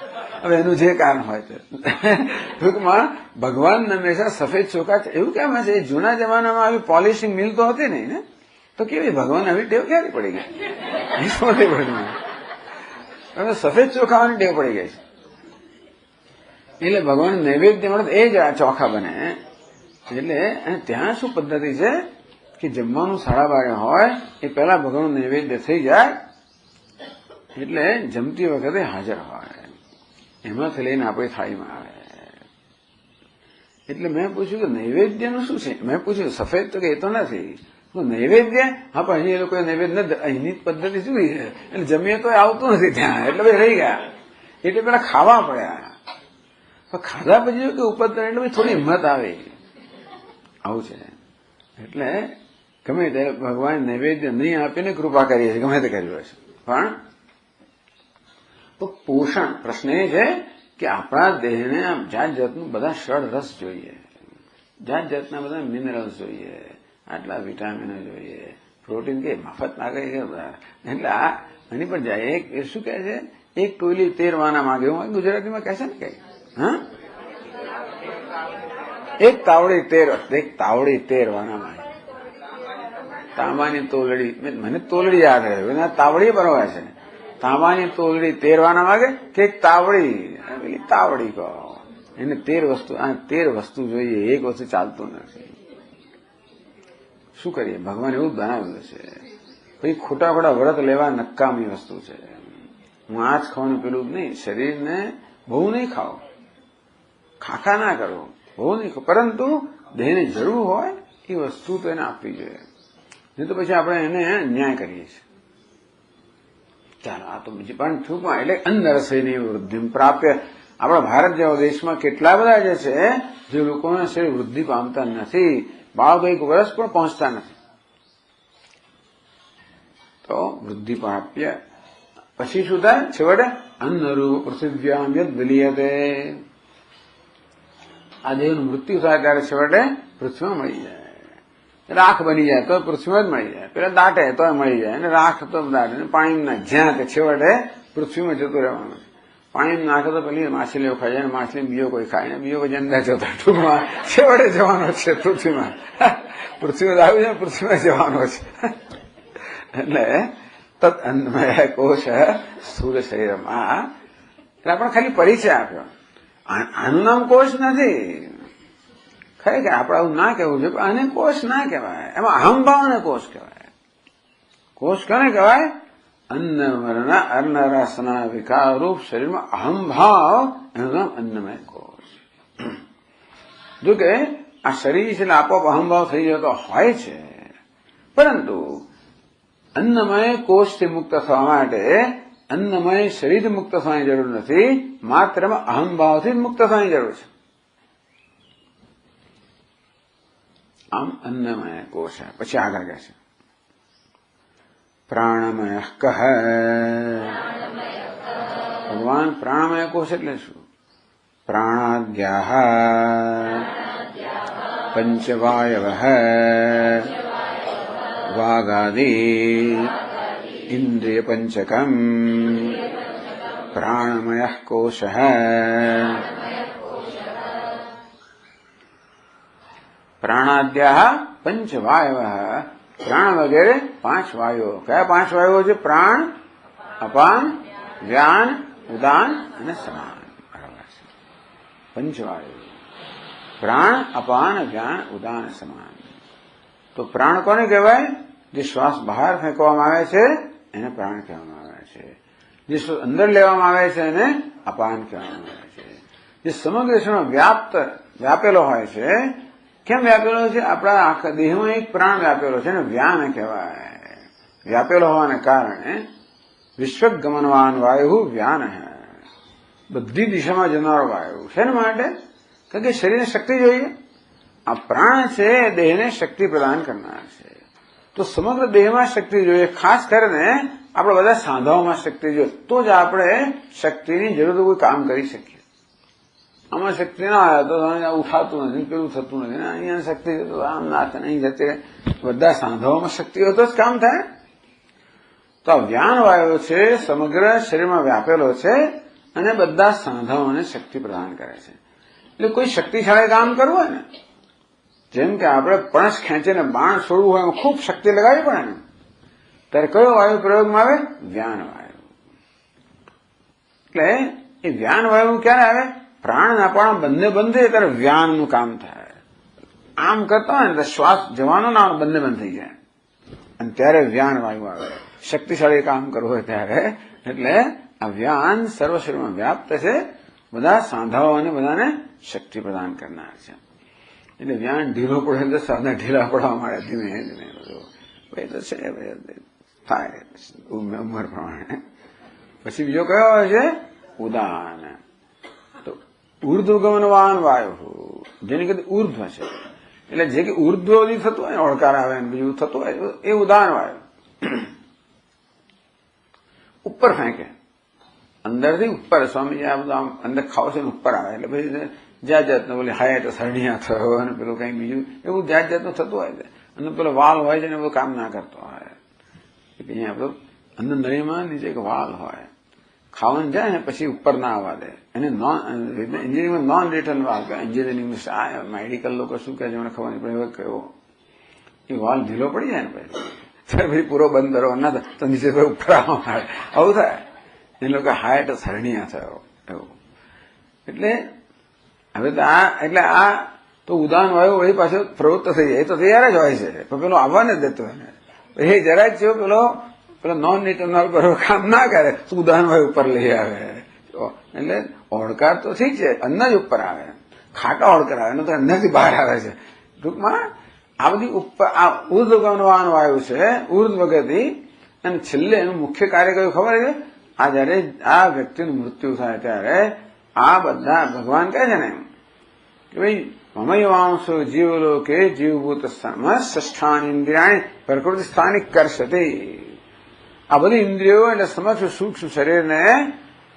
હવે એનું જે કારણ હોય છે. ટૂંકમાં ભગવાન હંમેશા સફેદ ચોખા, એવું કેમ હશે? જૂના જમાનામાં આવી પોલિશિંગ મિલ તો હતી નહીં ને, તો કેવી ભગવાન આવી ટેવ ક્યારે પડી ગઈ? નથી પડી. હવે સફેદ ચોખાવાની ટેવ પડી ગઈ છે. એટલે ભગવાન નૈવેદ્ય મળે એ જ આ ચોખા બને. એટલે ત્યાં શું પદ્ધતિ છે કે જમવાનું 12:30 હોય એ પહેલા ભગવાનનું નૈવેદ્ય થઈ જાય, એટલે જમતી વખતે હાજર હોય, એમાંથી લઈને આપણી થાળીમાં આવે. એટલે મેં પૂછ્યું કે નૈવેદ્યનું શું છે? મેં પૂછ્યું સફેદ તો કે એ તો નથી, નૈવેદ્ય. હા, પણ અહીં એ લોકો નૈવેદ્ય નથી, અહીંની પદ્ધતિ શું છે? એટલે જમીએ તો આવતું નથી ત્યાં, એટલે ભાઈ રહી ગયા. એટલે પેલા ખાવા પડ્યા. ખાધા પછી કે ઉપદ્રવ, એટલે થોડી હિંમત આવે. આવું છે. એટલે ગમે ત્યારે ભગવાન નૈવેદ્ય નહીં આપીને કૃપા કરીએ છીએ, ગમે તે કર્યું હશે. પણ તો પોષણ પ્રશ્ન એ છે કે આપણા દેહને જાત જાતનું બધા ષડ રસ જોઈએ, જાત જાતના બધા મિનરલ્સ જોઈએ, આટલા વિટામિનો જોઈએ, પ્રોટીન કે મફત ના કઈ. એટલે આ એની પર જાય. એક શું કહે છે, એક ટોયલી 13 વાના માંગે, હું ગુજરાતીમાં કહે છે ને કઈ, હા, એક તાવડી 13 વાના માંગે. તાંબાની તોલડી, મને તોલડી યાદ રહે, તાવડી બરોબર છે. તાંબાની તોલડી 13 વાના માંગે કે એક તાવડી, તાવડી કહો એને. 13 વસ્તુ જોઈએ, એક વસ્તુ ચાલતું નથી. શું કરીએ? ભગવાન એવું જ બનાવ્યું છે. પછી ખોટા વ્રત લેવા નકામી વસ્તુ છે. હું આ જ ખાવાનું પેલું જ નહીં, શરીરને બહુ નહીં ખાઓ, ખાખા ના કરો, બહુ નહીં ખાઓ, પરંતુ દેહને જરૂર હોય એ વસ્તુ તો એને આપવી જોઈએ. નહીં તો પછી આપણે એને ન્યાય કરીએ છીએ. ચાલો, આ તો બીજી પણ ટૂંકમાં એટલે અન્નરસની વૃદ્ધિ પ્રાપ્ય. આપણા ભારત જેવા દેશમાં કેટલા બધા જે છે જે લોકોના શરીર વૃદ્ધિ પામતા નથી, બાળકો 1 વર્ષ પણ પહોંચતા નથી. તો વૃદ્ધિ પ્રાપ્ય પછી શું થાય? છેવટે અન્નરૂપ પૃથિવ્યામ યદ વિલીયતે. આ દેહનું મૃત્યુ થાય ત્યારે છેવટે પૃથ્વીમાં મળી જાય. રાખ બની જાય તો પૃથ્વીમાં જ મળી જાય, પેલા દાટે તો મળી જાય, અને રાખ તો દાટે, પાણીમાં જ્યાં કે છેવટે પૃથ્વીમાં જતું રહેવાનું. પાણી નાખે તો પેલી માછલીઓ ખાઈ જાય, માછલી બીજો કોઈ ખાય ને બીજો કોઈ અંદર જતો, ટૂંકમાં છેવટે જવાનો છે પૃથ્વીમાં. પૃથ્વીમાં આવ્યું છે, પૃથ્વીમાં જવાનો છે. એટલે તદ અન્નમય કોશ સ્થૂળ શરીરમાં. એટલે આપણે ખાલી પરિચય આપ્યો. આનું નામ કોષ નથી. ખરેખર આપણે આવું ના કહેવું છે, આને કોષ ના કહેવાય, એમાં અહંભાવને કોષ કહેવાય. કોષ કોને કહેવાય? અન્ન વર્ણ અન્ન રસના વિકાર રૂપ શરીરમાં અહંભાવ, એનું નામ અન્નમય કોષ. જો કે આ શરીર છે એટલે આપોઆપ અહંભાવ થઈ જતો હોય છે, પરંતુ અન્નમય કોષથી મુક્ત થવા માટે અન્નમય શરીર મુક્ત થવાની જરૂર નથી, માત્ર અહંભાવથી મુક્ત થવાની જરૂર છે. આમ અન્નમય કોષ. પછી આગળ કહે છે પ્રાણમય કહ. ભગવાન પ્રાણમય કોષ એટલે શું? પ્રાણાદ્યાઃ પંચવાયવ વાગાદિ ઇન્દ્રિય પંચકમ પ્રાણમય કોષ. પ્રાણાદ્યાઃ પંચવાયવ. પ્રાણ વગેરે 5 વાયુઓ. કયા 5 વાયુઓ છે? પ્રાણ, અપાન, વ્યાન, ઉદાન અને સમાન. પંચવાયુ. પ્રાણ, અપાન, વ્યાન, ઉદાન, સમાન. તો પ્રાણ કોને કહેવાય? જે શ્વાસ બહાર ફેંકવામાં આવે છે એને પ્રાણ કહેવામાં આવે છે. જે શ્વાસ અંદર લેવામાં આવે છે એને અપાન કહેવામાં આવે છે. જે સમગ્ર શરીરમાં વ્યાપેલો હોય છે. કેમ વ્યાપેલો છે? આપણા આખા દેહમાં એક પ્રાણ વ્યાપેલો છે ને વ્યાન કહેવાય. વ્યાપેલો હોવાને કારણે વિશ્વગમનવાન વાયુ વ્યાન હે. બધી દિશામાં જનારો વાયુ. શેના માટે? કારણ કે શરીરને શક્તિ જોઈએ. આ પ્રાણ છે દેહને શક્તિ પ્રદાન કરનાર છે. તો સમગ્ર દેહમાં શક્તિ જોઈએ. ખાસ કરીને આપણે બધા સાંધાઓમાં શક્તિ જોઈએ, તો જ આપણે શક્તિની જરૂર કોઈ કામ કરી શકીએ. આમાં શક્તિ ના આવે તો ઉઠાતું નથી, પેલું થતું નથી. અહીંયા શક્તિ તો આમ ના થાય, અહીં જતી. બધા સાંધાઓમાં શક્તિ હોય તો જ કામ થાય. તો આ વ્યાન વાયુ છે, સમગ્ર શરીરમાં વ્યાપેલો છે અને બધા સાંધાઓને શક્તિ પ્રદાન કરે છે. એટલે કોઈ શક્તિશાળી કામ કરવું હોય ને, જેમ કે આપણે પણસ ખેંચીને બાણ છોડવું હોય, એમાં ખૂબ શક્તિ લગાવી પડે ને, ત્યારે કયો વાયુ પ્રયોગમાં આવે? વ્યાન વાયુ. એટલે એ વ્યાન વાયુ ક્યારે આવે? પ્રાણ અપાન બંને બંધ થાય ત્યારે વ્યાનનું કામ થાય. આમ કરતા હોય ને તો શ્વાસ જવાનો ના બંને બંધ થઈ જાય, અને ત્યારે વ્યાન વાયુ આવે. શક્તિશાળી કામ કરવું હોય ત્યારે. એટલે આ વ્યાન સર્વ શરીરમાં વ્યાપ્ત છે, બધા સાંધાઓ અને બધાને શક્તિ પ્રદાન કરનાર છે. એટલે વ્યાન ઢીલો પડે તો સાંધા ઢીલા પડવા માંડે ધીમે ધીમે. બધું ભાઈ તો છે થાય ઉંમર પ્રમાણે. પછી બીજો કયો હોય છે? ઉદાન. ઉર્ધ્વગમનવાન વાયુ, જેની કદી ઉર્ધ્વ છે, એટલે જે કે ઉર્ધ્વથી થતું હોય, ઓળકાર આવે ને બીજું થતું હોય, એ ઉદાન વાયુ. ઉપર ફેંકે, અંદરથી ઉપર. સ્વામીજી આ બધું આમ અંદર ખાવ છે ને ઉપર આવે, એટલે પછી જાત જાતનું બોલે હાય તો સરણિયા થયો અને પેલું કઈ બીજું એવું જાત જાતનું થતું હોય છે. અને પેલો વાલ હોય છે ને બધું કામ ના કરતો હોય. અહીંયા આપણું અંદર નળીમાં નીચે એક વાલ હોય, ખાવાનું જાય ને પછી ઉપર ના આવવા દે. એને એન્જિનિયરિંગમાં નોન રિટર્ન વાલ કહે. એન્જિનિયરિંગમાં મેડિકલ લોકો શું કહે છે મને ખબર નહીં, પણ એવો કયો એ વાલ ઢીલો પડી જાય ને પછી પૂરો બંધ કરો ના થાય તો નીચે ઉપર આવવા આવે, આવું થાય. એ લોકો હાય તો સરણિયા થયો એવું. એટલે હવે તો આ તો ઉદાન વાયુ વળી પાછો પ્રવૃત્ત થઈ જાય. એ તો તૈયાર જ હોય છે, પણ પેલો આવવા નથી દેતો એને. એ જરા જ પેલો નોન રિટર્ન બરોબર કામ ના કરે તો ઉદાન વાયુ ઉપર લઈ આવે. એટલે ઓળકાર તો ઠીક છે, અન્ન જ ઉપર આવે, ખાટા ઓળકાર આવે તો અંદરથી બહાર આવે છે. ટૂંકમાં આ બધી ઉપર આ ઉર્ધ્વગમનવાન વાયુ છે, ઉર્ધ્વ ગતિ. અને છેલ્લે એનું મુખ્ય કાર્ય કયું ખબર છે? આ જયારે આ વ્યક્તિનું મૃત્યુ થાય ત્યારે આ બધા ભગવાન કહે છે ને કે ભાઈ મમય વાંસો જીવલોકે જીવભૂત ષષ્ઠાન ઇન્દ્રિયાણી પ્રકૃતિ સ્થાનિક કરશતે. આ બધી ઇન્દ્રિયો એટલે સમક્ષ સૂક્ષ્મ શરીરને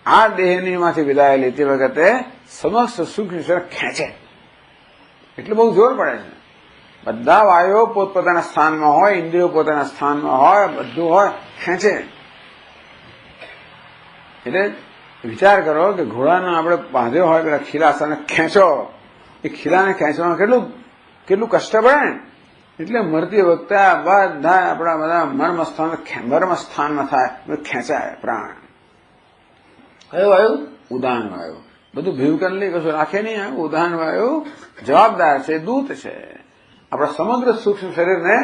આ દેહની માંથી વિદાય લેતી વખતે સમસ્ત સૂક્ષ્મ શરીર ખેંચે, એટલે બહુ જોર પડે છે. બધા વાયુઓ પોતપોતાના સ્થાનમાં હોય, ઇન્દ્રિયો પોતાના સ્થાનમાં હોય, બધું હોય, ખેંચે. એટલે વિચાર કરો કે ઘોડાને આપણે બાંધ્યો હોય પેલા ખીલા સાથે ખેંચો, એ ખીલાને ખેંચવામાં કેટલું કષ્ટ પડે ને. એટલે મરતી વખતે બધા આપણા બધા મર્મસ્થાનમાં થાય, ખેંચાય પ્રાણ. કયો વાયુ? ઉદાન વાયુ. બધું ભેગું કરી લઈ કશું રાખે નહીં. ઉદાન વાયુ જવાબદાર છે, દૂત છે. આપણા સમગ્ર સૂક્ષ્મ શરીરને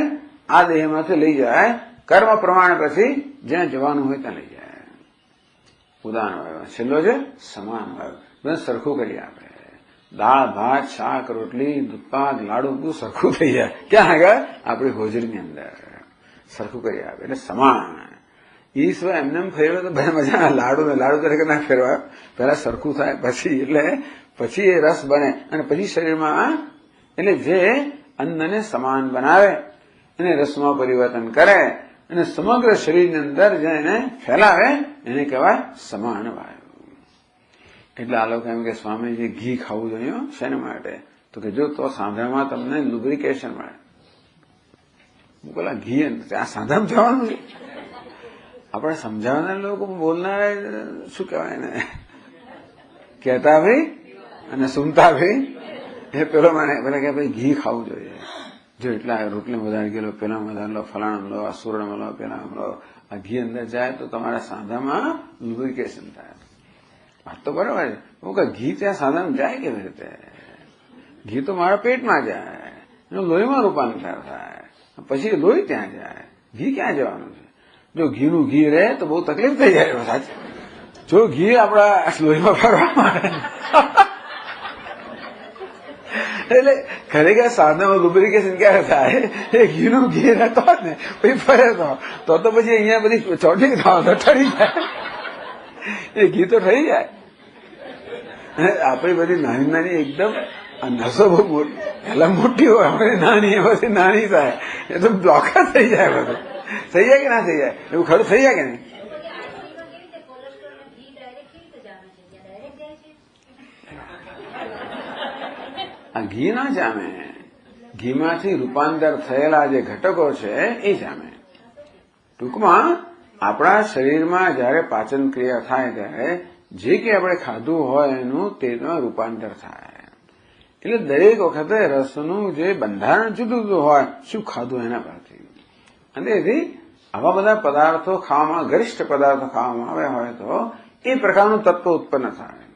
આ દેહમાંથી લઈ જાય, કર્મ પ્રમાણે પછી જ્યાં જવાનું હોય ત્યાં લઈ જાય. ઉદાન વાયુ. છેલ્લો છે સમાન વાયુ. બધું સરખું કરી આપે. દાળ ભાત શાક રોટલી દૂધપાક લાડુ બધું સરખું થઈ જાય. ક્યાં આગળ? આપણી હોજરીની અંદર સરખું કરી આપે. એટલે સમાન. એ સિવાય એમને ફેરવે તો બધા મજા. લાડુ તરીકે ના ફેરવાય. પહેલા સરખું થાય પછી એ રસ બને અને પછી શરીરમાં એટલે જે અન્નને સમાન બનાવે અને રસમાં પરિવર્તન કરે અને સમગ્ર શરીરની અંદર જે એને ફેલાવે એને કહેવાય સમાન વાયુ. એટલે આ લોકો એમ કે સ્વામીજી ઘી ખાવું જોઈએ શેના માટે? તો કે જો તો સાંધામાં તમને લુબ્રિકેશન મળે. હું પેલા ઘી આ સાંધામાં જવાનું છે. આપણે સમજાવનાર લોકો બોલનાર શું કહેવાય ને, કહેતા ભાઈ અને સુનતા ભાઈ. એ પેલો મને પેલા કે ભાઈ ઘી ખાવું જોઈએ. જો એટલા રોટલી વધારે ગયેલો, પેલા વધારે લો, ફલાણા લો, આ સુરણ લો, પેલા લો. આ ઘી અંદર જાય તો તમારા સાંધામાં લુબ્રિકેશન થાય. વાત તો બરાબર છે. હું કે ઘી ત્યાં સાંધામાં જાય કેવી રીતે? ઘી તો મારા પેટમાં જાય, એનું લોહીમાં રૂપાંતર થાય, પછી લોહી ત્યાં જાય. ઘી ક્યાં જવાનું છે? જો ઘીનું ઘી રહે તો બહુ તકલીફ થઈ જાય. સાચી. જો ઘી આપણા લોહીમાં ફરવા માંડે એટલે ખરેખર સાંધામાં લુબ્રિકેશન ક્યારે થાય? એ ઘીનું ઘી રહેતો હોય ને પછી ફરે તો પછી અહીંયા બધી ચોટી ઠરી જાય. એ ઘી તો થઈ જાય. આપણી બધી નાની નાની એકદમ નસો બહુ પહેલા મોટી હોય, આપણે નાની પછી નાની થાય. એ તો બ્લોક જ થઈ જાય. બધું થઈ જાય કે ના થઈ જાય? એવું ખરું થઈ જાય કે નહીં? આ ઘી ના જામે. ઘીમાંથી રૂપાંતર થયેલા જે ઘટકો છે એ જામે. ટૂંકમાં આપણા શરીરમાં જયારે પાચન ક્રિયા થાય ત્યારે જે કે આપણે ખાધું હોય એનું તેમાં રૂપાંતર થાય. એટલે દરેક વખતે રસનું જે બંધારણ જુદું જુદું હોય, શું ખાધું એના પરથી. અને એથી આવા બધા પદાર્થો ખાવામાં, ગરિષ્ઠ પદાર્થો ખાવામાં આવ્યા હોય તો એ પ્રકારનું તત્વ ઉત્પન્ન થાય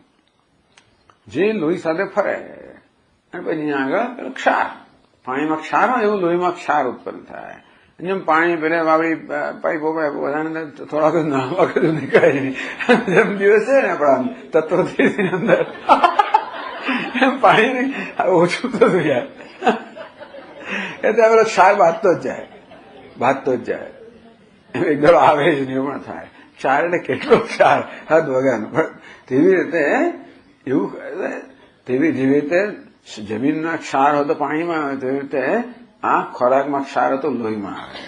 જે લોહી સાથે ફરે. અને પછી આગળ ક્ષાર, પાણીમાં ક્ષાર હોય એવું લોહીમાં ક્ષાર ઉત્પન્ન થાય. જેમ પાણી પેલે આપણી પાઇપો બધાને થોડાક નાવા કશું નીકળે નહીં. જેમ દિવસ છે ને આપણા તત્વોથી અંદર એમ પાણી ઓછું થતું જાય. એટલે પેલો ક્ષાર બાંધતો જ જાય. એક દડો આવે જ નિર્માણ થાય. ક્ષાર એટલે કેટલો ક્ષાર હદ વગરનો. પણ તેવી રીતે એવું જેવી રીતે જમીનના ક્ષાર હતો પાણીમાં આવે તેવી રીતે આ ખોરાકમાં ક્ષાર હતો લોહીમાં આવે.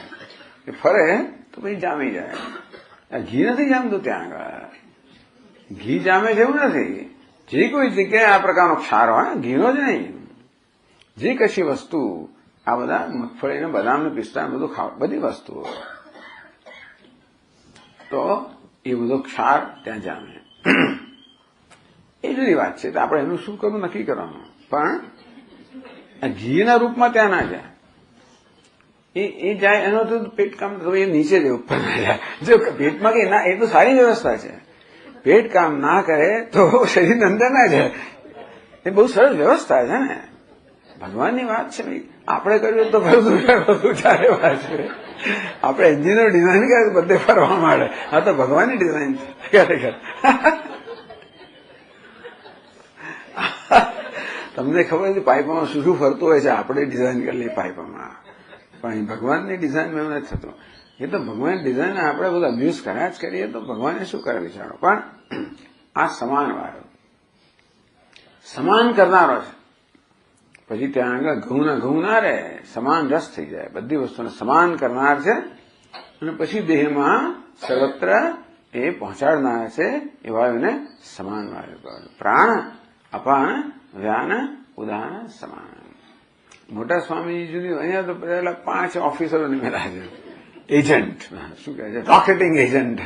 એ ફરે તો પછી જામી જાય. ઘી નથી જામતું ત્યાં આગળ. ઘી જામે છે એવું નથી. જે કોઈ જગ્યાએ આ પ્રકારનો ક્ષાર હોય, ઘીનો જ નહીં, જે કશી વસ્તુ આ બધા મગફળી ને બદામ ને પિસ્તા બધું બધી વસ્તુઓ તો એ બધો ક્ષાર ત્યાં જામે. એ જુદી વાત છે. તો આપણે એનું શું કરવું નક્કી કરવાનું. પણ ઘીના રૂપમાં ત્યાં ના જાય. એ જાય એનો તો પેટ કામ એ નીચે જ ઉપર ના જાય. જો પેટમાં કે ના, એ તો સારી વ્યવસ્થા છે. પેટ કામ ના કરે તો શરીર અંદર ના જાય. એ બહુ સરસ વ્યવસ્થા છે ને. ભગવાનની વાત છે ભાઈ. આપણે કર્યું તો બધું ચાલે વાત છે. આપણે એન્જિનિયર ડિઝાઇન કરે બધે ફરવા માંડે. આ તો ભગવાનની ડિઝાઇન છે ખરેખર. તમને ખબર છે પાઇપમાં શું શું ફરતું હોય છે? આપણે ડિઝાઇન કરેલી પાઇપમાં. પણ ભગવાનની ડિઝાઇનમાં એવું નથી થતું. એ તો ભગવાનની ડિઝાઇન આપણે બધું અબ્યુઝ કર્યા જ કરીએ તો ભગવાને શું કરે વિચારો. પણ આ સમાન વાળો સમાન કરનારો છે. પછી ત્યાં આગળ ઘઉં ના રહે, સમાન રસ થઈ જાય. બધી વસ્તુને સમાન કરનાર છે. અને પછી દેહમાં સર્વત્ર એ પહોંચાડનાર છે. એ વાયુને સમાન વાયુ કહે. પ્રાણ અપાન વ્યાન ઉદાન સમાન. મોટા સ્વામીજી જુદી, અહીંયા તો પેલા 5 ઓફિસરો નિમેલા છે. એજન્ટ શું કહે છે, રોકેટિંગ એજન્ટ,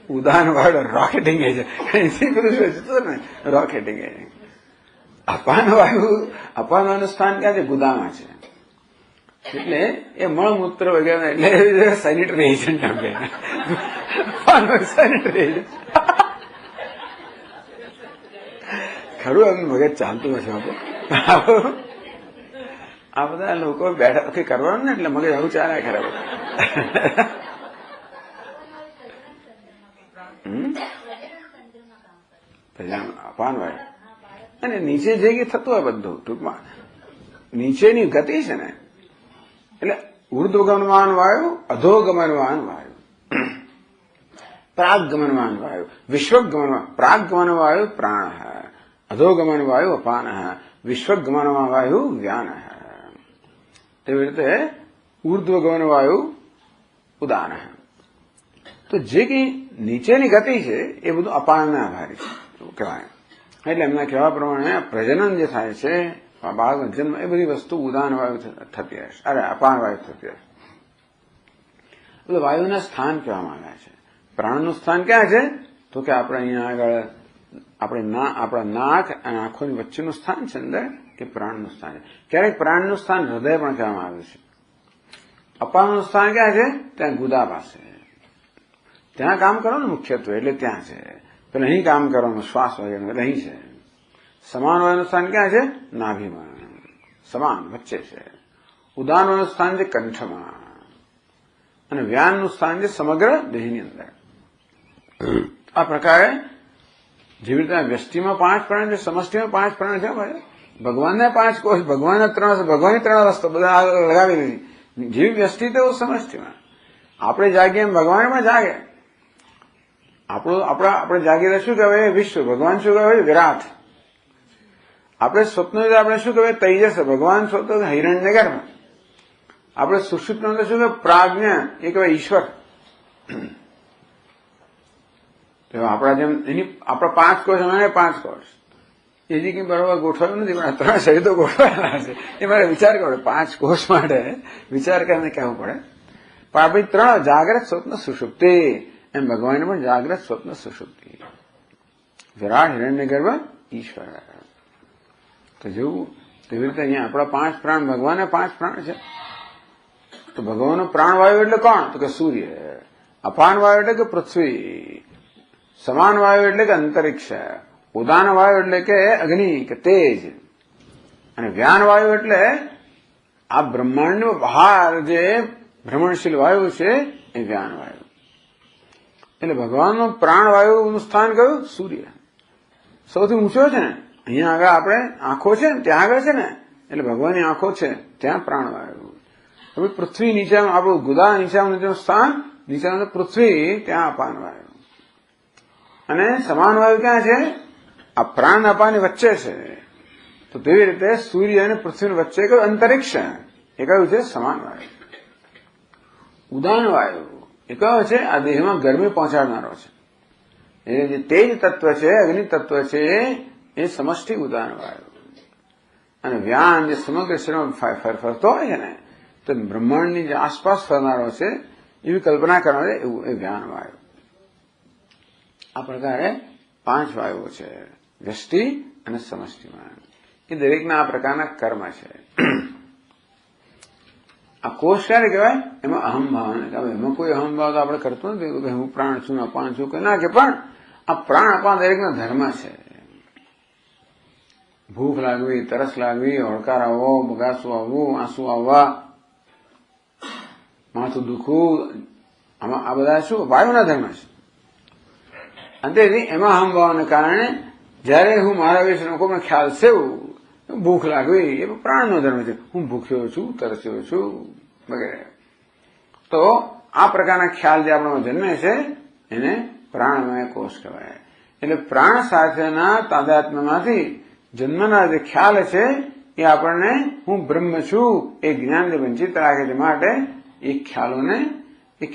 ઉદાન વાળો રોકેટિંગ એજન્ટ, એથી બધું વેચતું ને રોકેટિંગ એજન્ટ. અપાનવાનું સ્થાન ક્યાં છે? ગુદામાં છે. એટલે એ મળમૂત્ર વગેરે એટલે સેનિટરી એજન્ટ આપે, સેનિટરી એજન્ટ. ખરું એમ મગજ ચાલતું હશે આપણું. આ બધા લોકો બેઠા વખતે કરવાનું ને એટલે મગજ આવું ચાલે ખરાબ. અપાન વાય અને નીચે જે થતું હોય બધું ટૂંકમાં નીચેની ગતિ છે ને, એટલે ઉર્ધ્વગમનવાન વાયુ, અધોગમનવાન વાયુ, પ્રાગગમનવાન વાયુ, વિશ્વગમનવાન. પ્રાગગમન વાયુ પ્રાણ, અધોગમન વાયુ અપાન, વિશ્વગમન વાયુ વ્યાન. તેવી રીતે ઉર્ધ્વગમન વાયુ ઉદાન. તો જે કઈ નીચેની ગતિ છે એ બધું અપાનને આભારી છે કહેવાય. એટલે એમના કહેવા પ્રમાણે પ્રજનન જે થાય છે, બાળક જન્મ, એ બધી વસ્તુ ઉદાન વાયુ થતી હશે, અપાન વાયુ થતી હશે. એટલે વાયુના સ્થાન કહેવામાં આવ્યા છે. પ્રાણનું સ્થાન ક્યાં છે? તો કે આપણે અહીંયા આગળ આપણા નાક અને આંખોની વચ્ચેનું સ્થાન છે અંદર, એ પ્રાણનું સ્થાન છે. ક્યારેક પ્રાણનું સ્થાન હૃદય પણ કહેવામાં આવ્યું છે. અપાનનું સ્થાન ક્યાં છે? ત્યાં ગુદા પાસે. ત્યાં કામ કરવાનું મુખ્યત્વે, એટલે ત્યાં છે. પેલા અહીં કામ કરવાનું શ્વાસ વગેરે, એટલે અહીં છે. સમાન વાયુનું સ્થાન ક્યાં છે? નાભીમાં, સમાન વચ્ચે છે. ઉદાન વાયુનું સ્થાન છે કંઠમાં, અને વ્યાનનું સ્થાન છે સમગ્ર દેહની અંદર. આ પ્રકારે જેવી રીતે વ્યષ્ટિમાં 5 પ્રાણ છે, સમષ્ટિમાં 5 પ્રાણ છે. ભાઈ ભગવાનને 5 કોષ, ભગવાનના 3, ભગવાનની 3 વસ્તુ બધા લગાવી દીધી. જેવી વ્યષ્ટિ તેવું સમષ્ટિમાં. આપણે જાગીએ એમ ભગવાન પણ જાગે. આપણે જાગીએ શું કહેવાય? વિશ્વ. ભગવાન શું કહેવાય? વિરાટ. આપણે સ્વપ્ન આપણે શું કહેવાય? તૈજસ. ભગવાન સ્વપ્ન હિરણ્ય ગર્ભ. આપણે સુષુપ્ત શું કહેવાય? પ્રાજ્ઞા, એ કહેવાય ઈશ્વર. આપણા જેમ આપણા 5 કોષ, અમારે 5 કોષ. એ જે કઈ બરોબર ગોઠવાયું નથી, પણ 3 શરીરો ગોઠવાયેલા છે. એ મારે વિચાર કરવો પડે. 5 કોષ માટે વિચાર કરીને કહેવું પડે. પણ આપણી 3 જાગ્રત, સ્વપ્ન, સુષુપ્તિ. એમ ભગવાનને પણ જાગ્રત, સ્વપ્ન, સુષુપ્તિ. વિરાટ, હિરણ્ય ગર્ભ, ઈશ્વર. તો જેવું તેવી રીતે અહીંયા આપણા 5 પ્રાણ, ભગવાનના 5 પ્રાણ છે. તો ભગવાનનો પ્રાણવાયુ એટલે કોણ? તો કે સૂર્ય. અપાન વાયુ એટલે કે પૃથ્વી. સમાન વાયુ એટલે કે અંતરિક્ષ. ઉદાન વાયુ એટલે કે અગ્નિ કે તેજ. અને વ્યાન વાયુ એટલે આ બ્રહ્માંડની બહાર જે ભ્રમણશીલ વાયુ છે, એ વ્યાન વાયુ. એટલે ભગવાનનું પ્રાણવાયુનું સ્થાન કયું? સૂર્ય. સૌથી ઊંચો છે ને. અહીંયા આગળ આપણે આંખો છે ને, ત્યાં આગળ છે ને, એટલે ભગવાનની આંખો છે ત્યાં પ્રાણવાયુ. હવે પૃથ્વી નીચે, આપણું ગુદા નીચેનું સ્થાન, નીચેનું પૃથ્વી, ત્યાં અપાન વાયુ. અને સમાન વાયુ ક્યાં છે? આ પ્રાણ અપાની વચ્ચે છે. તો તેવી રીતે સૂર્ય અને પૃથ્વીની વચ્ચે કયું? અંતરિક્ષ. એ કયું છે? સમાન વાયુ. ઉદાન વાયુ એ કયો છે? આ દેહમાં ગરમી પહોંચાડનારો છે. એ જે તેજ તત્વ છે, અગ્નિ તત્વ છે, એ સમષ્ટિ ઉદાન વાયુ. અને વ્યાન જે સમગ્ર શરીરમાં ફરતો હોય છે ને, તો બ્રહ્માંડની જે આસપાસ ફરનારો છે, એવી કલ્પના કરનાર એવું એ વ્યાન વાયુ. આ પ્રકારે 5 વાયુઓ છે, વ્યષ્ટિ અને સમષ્ટિમાં. એ દરેકના આ પ્રકારના કર્મ છે. આ કોષ ક્યારે કહેવાય? એમાં અહમભાવ ને કહેવાય. એમાં કોઈ અહમભાવ તો આપણે કરતો નથી કે હું પ્રાણ છું, અપાન છું, કે ના, કે પણ આ પ્રાણ અપાન દરેકના ધર્મ છે. ભૂખ લાગવી, તરસ લાગવી, હોડકાર આવવો, બગાસું આવવું, આંસુ આવવા, માથું દુખવું, આ બધા શું? વાયુના ધર્મ છે. અંતેથી એમાં અહમભાવને કારણે જયારે હું મારા વિશે લોકોને ખ્યાલ છે, ભૂખ લાગવી, એ પ્રાણનો ધર્મ છે. હું ભૂખ્યો છું, તરસ્યો છું વગેરે. તો આ પ્રકારના ખ્યાલ જે આપણામાં જન્મે છે, એને પ્રાણમય કોષ કહેવાય. એટલે પ્રાણ સાથેના તાદાત્મ્યમાંથી જન્મના જે ખ્યાલ છે, એ આપણને હું બ્રહ્મ છું એ જ્ઞાનને વંચિત રાખે છે. માટે એ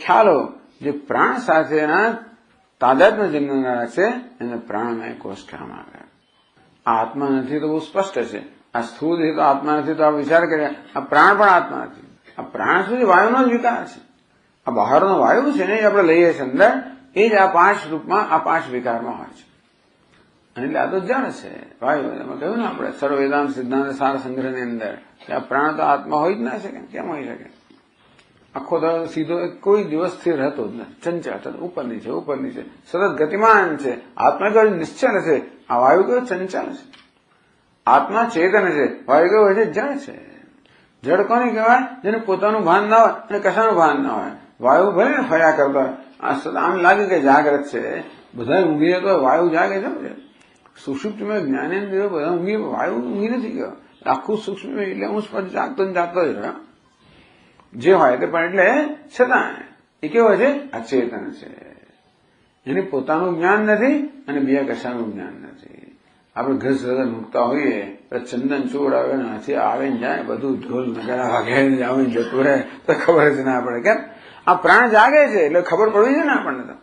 ખ્યાલો જે પ્રાણ સાથેના તાદાત્મ્ય જન્મનારા છે, એને પ્રાણમય કોષ કહેવામાં આવે. આ આત્મા નથી તો બહુ સ્પષ્ટ છે, આ સ્થૂળ દેહ તો આત્મા નથી, તો આ વિચાર કર્યા આ પ્રાણ પણ આત્મા નથી. આ પ્રાણ શું છે? વાયુનો જ વિકાર છે. આ બહારનો વાયુ છે ને એ આપણે લઈએ છીએ અંદર, એ જ આ 5 રૂપમાં, આ 5 વિકારમાં હોય છે. અને એટલે આ તો જળ છે વાયુ. એમાં કહ્યું ને આપણે સર્વ વેદાંત સિદ્ધાંત સાર સંગ્રહની અંદર કે આ પ્રાણ તો આત્મા હોય જ ના શકે. કેમ હોઈ શકે? આખો દાડો સીધો કોઈ દિવસ સ્થિર રહેતો જ નથી, ચંચળ, ઉપર નીચે સતત ગતિમાન છે. આત્મા કયો નિશ્ચલ છે, આ વાયુ કયો ચંચલ છે. આત્મા ચેતન છે, વાયુ કયો હોય છે જળ છે. જળ કોને કહેવાય? જેને પોતાનું ભાન ના હોય અને કશાનું ભાન ના હોય. વાયુ ભલે ને ફર્યા કરતો હોય, આમ લાગે કે જાગ્રત છે, બધા ઊંઘી જતો હોય, વાયુ જાગે છે. સુષુપ્તિમાં જ્ઞાનેન્દ્રિયો બધા ઊંઘી, વાયુ ઊંઘી નથી ગયો. આખું સૂક્ષ્મ એટલે હું સ્પર્શ જાગતો જ રહ્યો જે હોય તે. પણ એટલે છતાં એ કેવો છે? અચેતન છે. એને પોતાનું જ્ઞાન નથી અને બીજા કશાનું જ્ઞાન નથી. આપણે ઘર સદર મૂકતા હોઈએ, ચંદન ચોર આવે ને હાથી આવે ને જાય, બધું ઢોલ નગારા વાગે આવીને જતું રહે તો ખબર જ ના પડે. કેમ? આ પ્રાણ જાગે છે એટલે ખબર પડવી છે ને આપણને. તો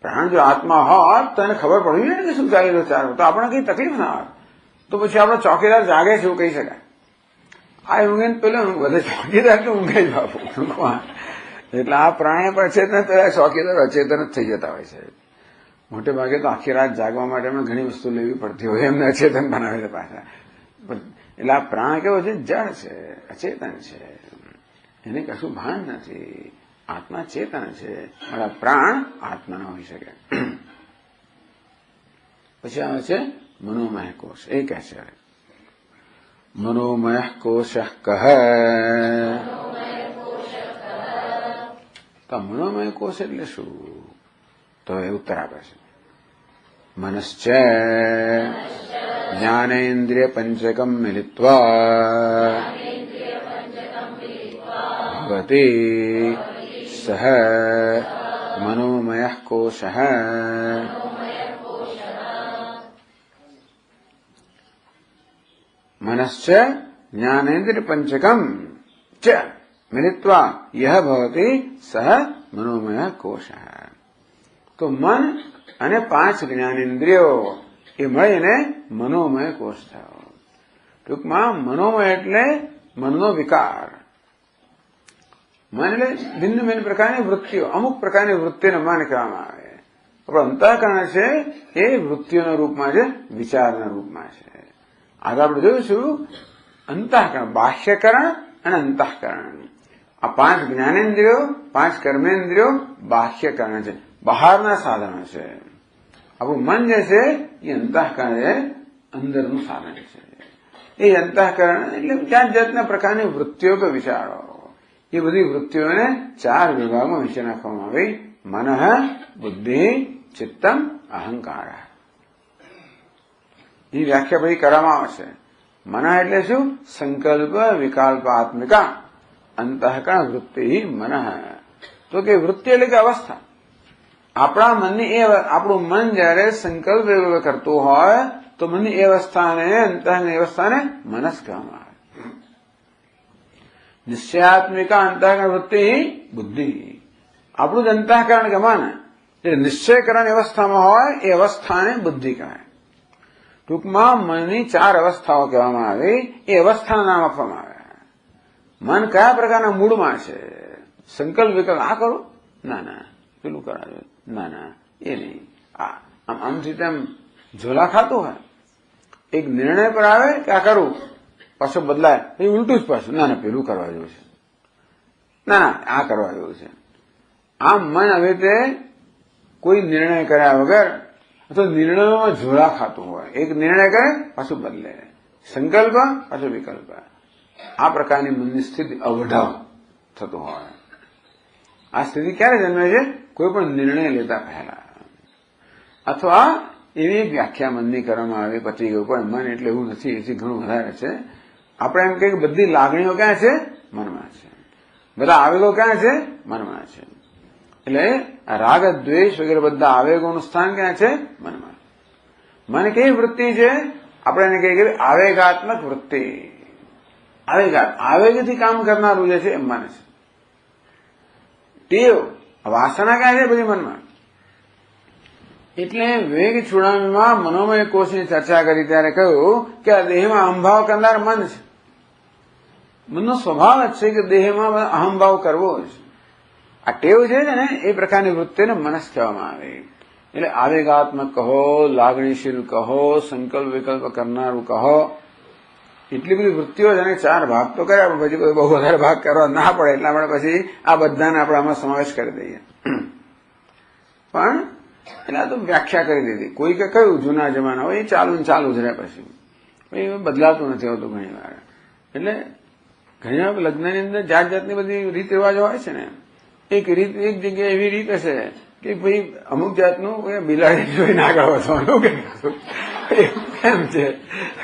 પ્રાણ જો આત્મા હોત તો એને ખબર પડવી છે ને કે શું ચાલી રહ્યું ચાલો, તો આપણે કઈ તકલીફ ના આવે. તો પછી આપણો ચોકીદાર જાગે છે એવું કહી શકાય. આ ઊંઘે ને પેલો બધે ચોકીદાર કે ઊંઘે જ બાપુ. એટલે આ પ્રાણ પણ અચેતન, પેલા ચોકીદાર અચેતન જ થઈ જતા હોય છે. મોટે ભાગે તો આખી રાત જાગવા માટે એમને ઘણી વસ્તુ લેવી પડતી હોય, એમને અચેતન બનાવે છે પાછા. એટલે આ પ્રાણ કેવો છે? જળ છે, અચેતન છે, એને કશું ભાન નથી. આત્મા ચેતન છે, મારા પ્રાણ આત્મા ના હોઈ શકે. પછી આવે છે મનોમય કોષ. એ કહે છે મનોમય કોષ કહ. તો મનોમય કોષ એટલે શું? તો એ ઉત્તર આપે છે મનશ્ચ જ્ઞાનેન્દ્રિય પંચકમ મિલિત્વા ભવતિ સહ મનોમય કોષ. मनश्च ज्ञानेन्द्रिय पंचकम च मिलित्वा यह भवति सह मनोमय कोश. तो मन અને 5 જ્ઞાનેન્દ્રિયો એ મળીને મનોમય કોષ થયો. ટૂંકમાં મનોમય એટલે મનનો વિકાર. મન એટલે ભિન્ન ભિન્ન પ્રકારની વૃત્તિઓ, અમુક પ્રકારની વૃત્તિને મન કહેવામાં આવે. પણ અંતઃકરણ છે એ વૃત્તિઓના રૂપમાં છે, વિચારના રૂપમાં છે. આગળ આપણે જોઈશું અંતઃકરણ, બાહ્યકરણ અને અંતઃકરણ. આ 5 જ્ઞાનેન્દ્રિયો, 5 કર્મેન્દ્રિયો બાહ્યકરણ છે, બહારના સાધનો છે. આપણું મન જે છે એ અંતઃકરણ છે, અંદરનું સાધન છે. એ અંતઃકરણ એટલે જાત જાતના પ્રકારની વૃત્તિઓ કે વિચારો, એ બધી વૃત્તિઓને 4 વિભાગમાં વહેંચી નાખવામાં આવી. મનઃ, બુદ્ધિ, ચિત્તમ, અહંકાર. એ વ્યાખ્યા પછી કરવામાં આવશે. મન એટલે શું? સંકલ્પ વિકલ્પાત્મિકા અંતઃકરણ વૃત્તિ મન. તો કે વૃત્તિ એટલે કે અવસ્થા. આપણા મનની આપણું મન જયારે સંકલ્પ કરતું હોય તો મનની એ અવસ્થાને, અંતઃની અવસ્થાને મનસ કહેવામાં આવે. નિશ્ચયાત્મિકા અંતઃકરણ વૃત્તિ બુદ્ધિ. આપણું જ અંતઃકરણ કે મન એ નિશ્ચય કરવાની અવસ્થામાં હોય એ અવસ્થાને બુદ્ધિ કહેવાય. ટૂંકમાં મનની 4 અવસ્થાઓ કહેવામાં આવી. એ અવસ્થાના નામ આપવામાં આવ્યા. મન કયા પ્રકારના મૂળમાં છે? સંકલ્પ વિકલ્પ, આ કરો, ના ના, પેલું કરાવે, ના ના, એ નહીં. આમથી તેમ ઝોલા ખાતું હોય, એક નિર્ણય પર આવે કે આ કરું, પાછો બદલાય, એ ઉલટું જ પાછું, ના ના, પેલું કરવા જેવું છે, ના ના, આ કરવા જેવું છે. આમ મન હવે તે કોઈ નિર્ણય કર્યા વગર તો નિર્ણયોમાં ઝોલા ખાતું હોય. એક નિર્ણય કરે પાછું બદલે, સંકલ્પ પાછો વિકલ્પ. આ પ્રકારની મનની સ્થિતિ અવઢવ થતું હોય. આ સ્થિતિ ક્યારે જન્મે છે? કોઈ પણ નિર્ણય લેતા પહેલા. અથવા એવી એક વ્યાખ્યા મનની કરવામાં આવે, પતી ગયું. પણ મન એટલે એવું નથી, એથી ઘણું વધારે છે. આપણે એમ કહીએ કે બધી લાગણીઓ ક્યાં છે? મનમાં છે. બધા આવેગો ક્યાં છે? મનમાં છે. એટલે રાગ, દ્વેષ વગેરે બધા આવેગોનું સ્થાન ક્યાં છે? મનમાં. મન કેવી વૃત્તિ છે? આપણે એને કહીએ કે આવેગાત્મક વૃત્તિ. આવેગથી કામ કરનારું જે છે એ મન છે. ટેવ, વાસના ક્યાં છે? બધી મનમાં. એટલે વિવેક ચૂડામણીમાં મનોમય કોષની ચર્ચા કરી ત્યારે કહ્યું કે આ દેહમાં અહંભાવ કરનાર મન છે. મનનો સ્વભાવ જ છે કે દેહમાં અહંભાવ કરવો છે. આ ટેવ છે ને એ પ્રકારની વૃત્તિને મનસ કહેવામાં આવે. એટલે આવેગાત્મક કહો, લાગણીશીલ કહો, સંકલ્પ વિકલ્પ કરનારું કહો, એટલી બધી વૃત્તિઓ છે. અને 4 ભાગ તો કર્યા, પણ પછી કોઈ બહુ વધારે ભાગ કરવા ના પડે એટલા માટે પછી આ બધાને આપણે આમાં સમાવેશ કરી દઈએ. પણ એટલે આ તો વ્યાખ્યા કરી દીધી. કોઈ કે કયું જૂના જમાના હોય એ ચાલુ જ રહે, પછી બદલાતું નથી હોતું ઘણી વાર. એટલે ઘણી વાર લગ્નની અંદર જાતની બધી રીત રિવાજો હોય છે ને, એક જગ્યાએ એવી રીત હશે કે ભાઈ અમુક જાતનું બિલાડી જોઈને આગળ વધવાનું એમ છે,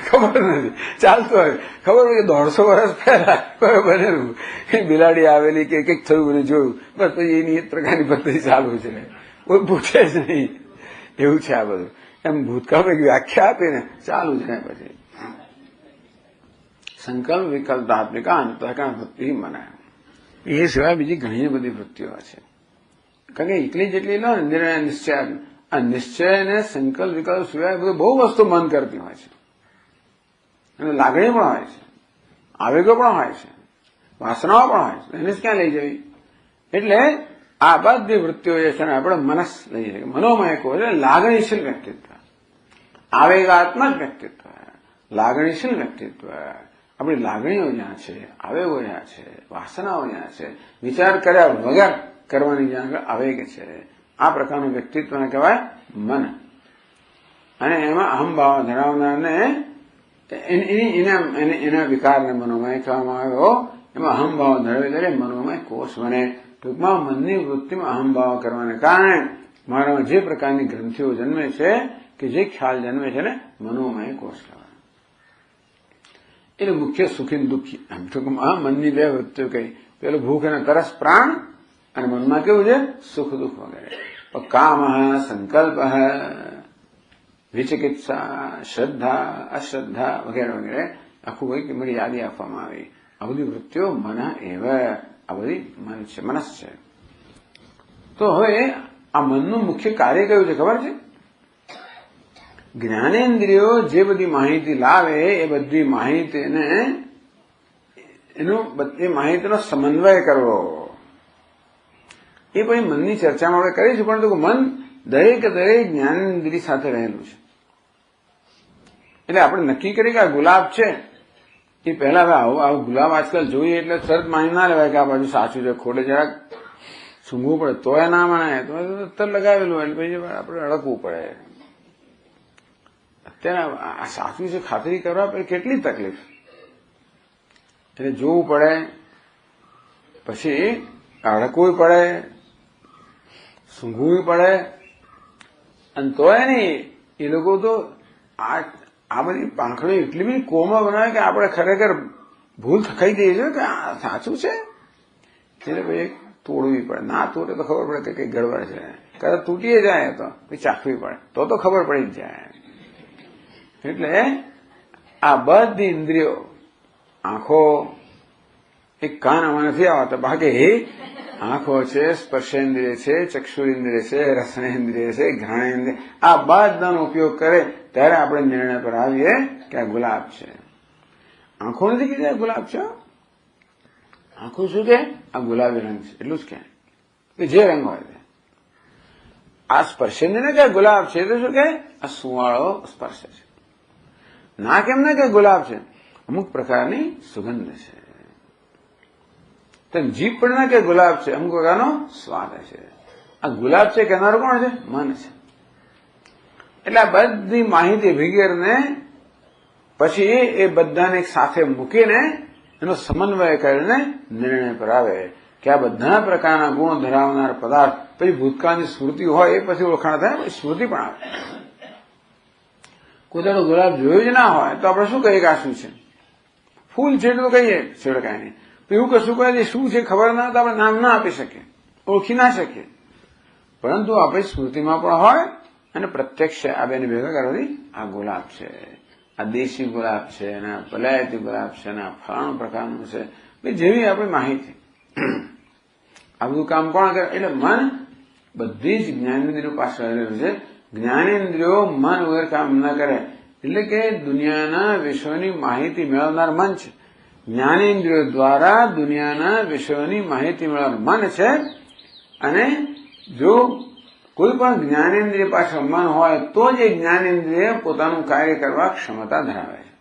ખબર નથી ચાલતું હોય. ખબર હોય કે 150 વર્ષ પહેલા બનેલું બિલાડી આવેલી કે કંઈક થયું બધું જોયું, બસ પછી એની એક પ્રકારની પદ્ધતિ ચાલુ છે, કોઈ પૂછે જ નહીં. એવું છે આ બધું. એમ ભૂતકાળ વ્યાખ્યા આપીને ચાલુ જ રહે. પછી સંકલ્પ વિકલ્પાત્મિકા અંતઃકરણ વૃત્તિ મનાય. એ સિવાય બીજી ઘણી બધી વૃત્તિઓ છે. કારણ કે એકલી જેટલી લો ને નિર્ણય નિશ્ચય, આ નિશ્ચય અને સંકલ્પ વિકલ્પ સિવાય બધું બહુ વસ્તુ મન કરતી હોય છે. અને લાગણી પણ હોય છે, આવેગો પણ હોય છે, વાસનાઓ પણ હોય છે. એને જ ક્યાં લઈ જવી? એટલે આ બધી વૃત્તિઓ જે છે ને આપણે મનસ લઈ જઈએ. મનોમય કહો એટલે લાગણીશીલ વ્યક્તિત્વ, આવેગાત્મક વ્યક્તિત્વ, લાગણીશીલ વ્યક્તિત્વ. આપણી લાગણીઓ જ્યાં છે, આવેગો જ્યાં છે, વાસનાઓ જ્યાં છે, વિચાર કર્યા વગર કરવાની જ્યાં આવેગ છે, આ પ્રકારનું વ્યક્તિત્વને કહેવાય મન. અને એમાં અહંભાવ ધરાવનારને એના વિકારને મનોમય કહેવામાં આવ્યો. એમાં અહંભાવ ધરાવે ત્યારે મનોમય કોષ બને. ટૂંકમાં મનની વૃત્તિમાં અહંભાવ કરવાને કારણે મારામાં જે પ્રકારની ગ્રંથિઓ જન્મે છે કે જે ખ્યાલ જન્મે છે ને મનોમય કોષ કહેવાય. એટલે મુખ્ય સુખી દુઃખી એમ ટૂંકમાં મનની 2 વૃત્તિઓ કહી. પેલું ભૂખ અને તરસ પ્રાણ, અને મનમાં કેવું છે સુખ દુઃખ વગેરે. કામ, સંકલ્પ, વિચિકિત્સા, શ્રદ્ધા, અશ્રદ્ધા વગેરે વગેરે આખું કંઈક મળી યાદી આપવામાં આવી. આ બધી વૃત્તિઓ મન એવ, આ બધી મન છે, મનસ છે. તો હવે આ મનનું મુખ્ય કાર્ય કયું છે ખબર છે? જ્ઞાનેન્દ્રિયો જે બધી માહિતી લાવે એ બધી માહિતીને એ માહિતીનો સમન્વય કરવો. એ પછી મનની ચર્ચામાં આપણે કરીશું. પરંતુ મન દરેક જ્ઞાનેન્દ્રિય સાથે રહેલું છે. એટલે આપણે નક્કી કરીએ કે આ ગુલાબ છે, એ પહેલા આવું ગુલાબ આજકાલ જોઈએ એટલે તરત માની ના લેવાય કે આ બાજુ સાચું છે ખોટે. જરાક સૂંઘવું પડે તોય ના માને, તો અત્તર લગાવેલું એટલે પછી આપણે અડકવું પડે. અત્યારે આ સાચું છે ખાતરી કરવા પછી કેટલી તકલીફ. એટલે જોવું પડે, પછી અડકવું પડે, સૂંઘવું પડે. અને તોય નહીં, એ લોકો તો આ બધી પાંખડીઓ એટલી બધી કોમળ બનાવે કે આપણે ખરેખર ભૂલ થઈ જઈએ છીએ કે આ સાચું છે. એટલે પછી તોડવી પડે. ના તોડે તો ખબર પડે કે કઈ ગડબડ છે. કદાચ તૂટીએ જાય તો પછી ચાખવી પડે, તો ખબર પડી જ જાય. એટલે આ બધી ઇન્દ્રિયો, આંખો, એક કાન આમાં નથી આવતા, બાકી આંખો છે, સ્પર્શેન્દ્રિય છે, ચક્ષુરેન્દ્રિય છે, રસનેન્દ્રિય છે, ઘ્રાણેન્દ્રિય, આ બધાનો ઉપયોગ કરે ત્યારે આપણે નિર્ણય પર આવીએ કે આ ગુલાબ છે. આંખો નથી કીધું આ ગુલાબ છે. આંખો શું કે આ ગુલાબી રંગ છે, એટલું જ કે જે રંગ હોય તે. આ સ્પર્શેન્દ્રિય કે ગુલાબ છે તો શું કે આ સુવાળો સ્પર્શ છે. ના કેમ ને કે ગુલાબ છે, અમુક પ્રકારની સુગંધ છે. જીભ પણ ના કે ગુલાબ છે, અમુક પ્રકારનો સ્વાદ છે. આ ગુલાબ છે કહેનારું કોણ છે? મન છે. એટલે આ બધી માહિતી ભેગીને પછી એ બધાને એક સાથે મૂકીને એનો સમન્વય કરીને નિર્ણય પર આવે કે આ બધા પ્રકારના ગુણ ધરાવનાર પદાર્થ. પછી ભૂતકાળની સ્મૃતિ હોય એ પછી ઓળખાણ થાય, સ્મૃતિ પણ આવે. કોઈ દાડો ગુલાબ જોયું જ ના હોય તો આપણે શું કહીએ કે આ શું છે? ફૂલ છે તો કહીએ છેડકાય નહીં. એવું કશું કહે શું છે ખબર ના તો આપણે નામ ના આપી શકીએ, ઓળખી ના શકીએ. પરંતુ આપણી સ્મૃતિમાં પણ હોય અને પ્રત્યક્ષ આ બેને ભેગા કરવાથી આ ગુલાબ છે, આ દેશી ગુલાબ છે, અને આ પલાયતી ગુલાબ છે, અને આ ફલાણું પ્રકારનું છે, જેવી આપણી માહિતી. આ બધું કામ કોણ કરે? એટલે મન બધી જ જ્ઞાનેન્દ્રિયો પાસે રહેલું છે. જ્ઞાનેન્દ્રિયો મન વગર કામ ન કરે. એટલે કે દુનિયાના વિશ્વની માહિતી મેળવનાર મન છે. જ્ઞાનેન્દ્રિયો દ્વારા દુનિયાના વિશ્વની માહિતી મેળવનાર મન છે. અને જો કોઈ પણ જ્ઞાનેન્દ્રિય પાછળ મન હોય તો જ એ જ્ઞાનેન્દ્રિય પોતાનું કાર્ય કરવા ક્ષમતા ધરાવે છે.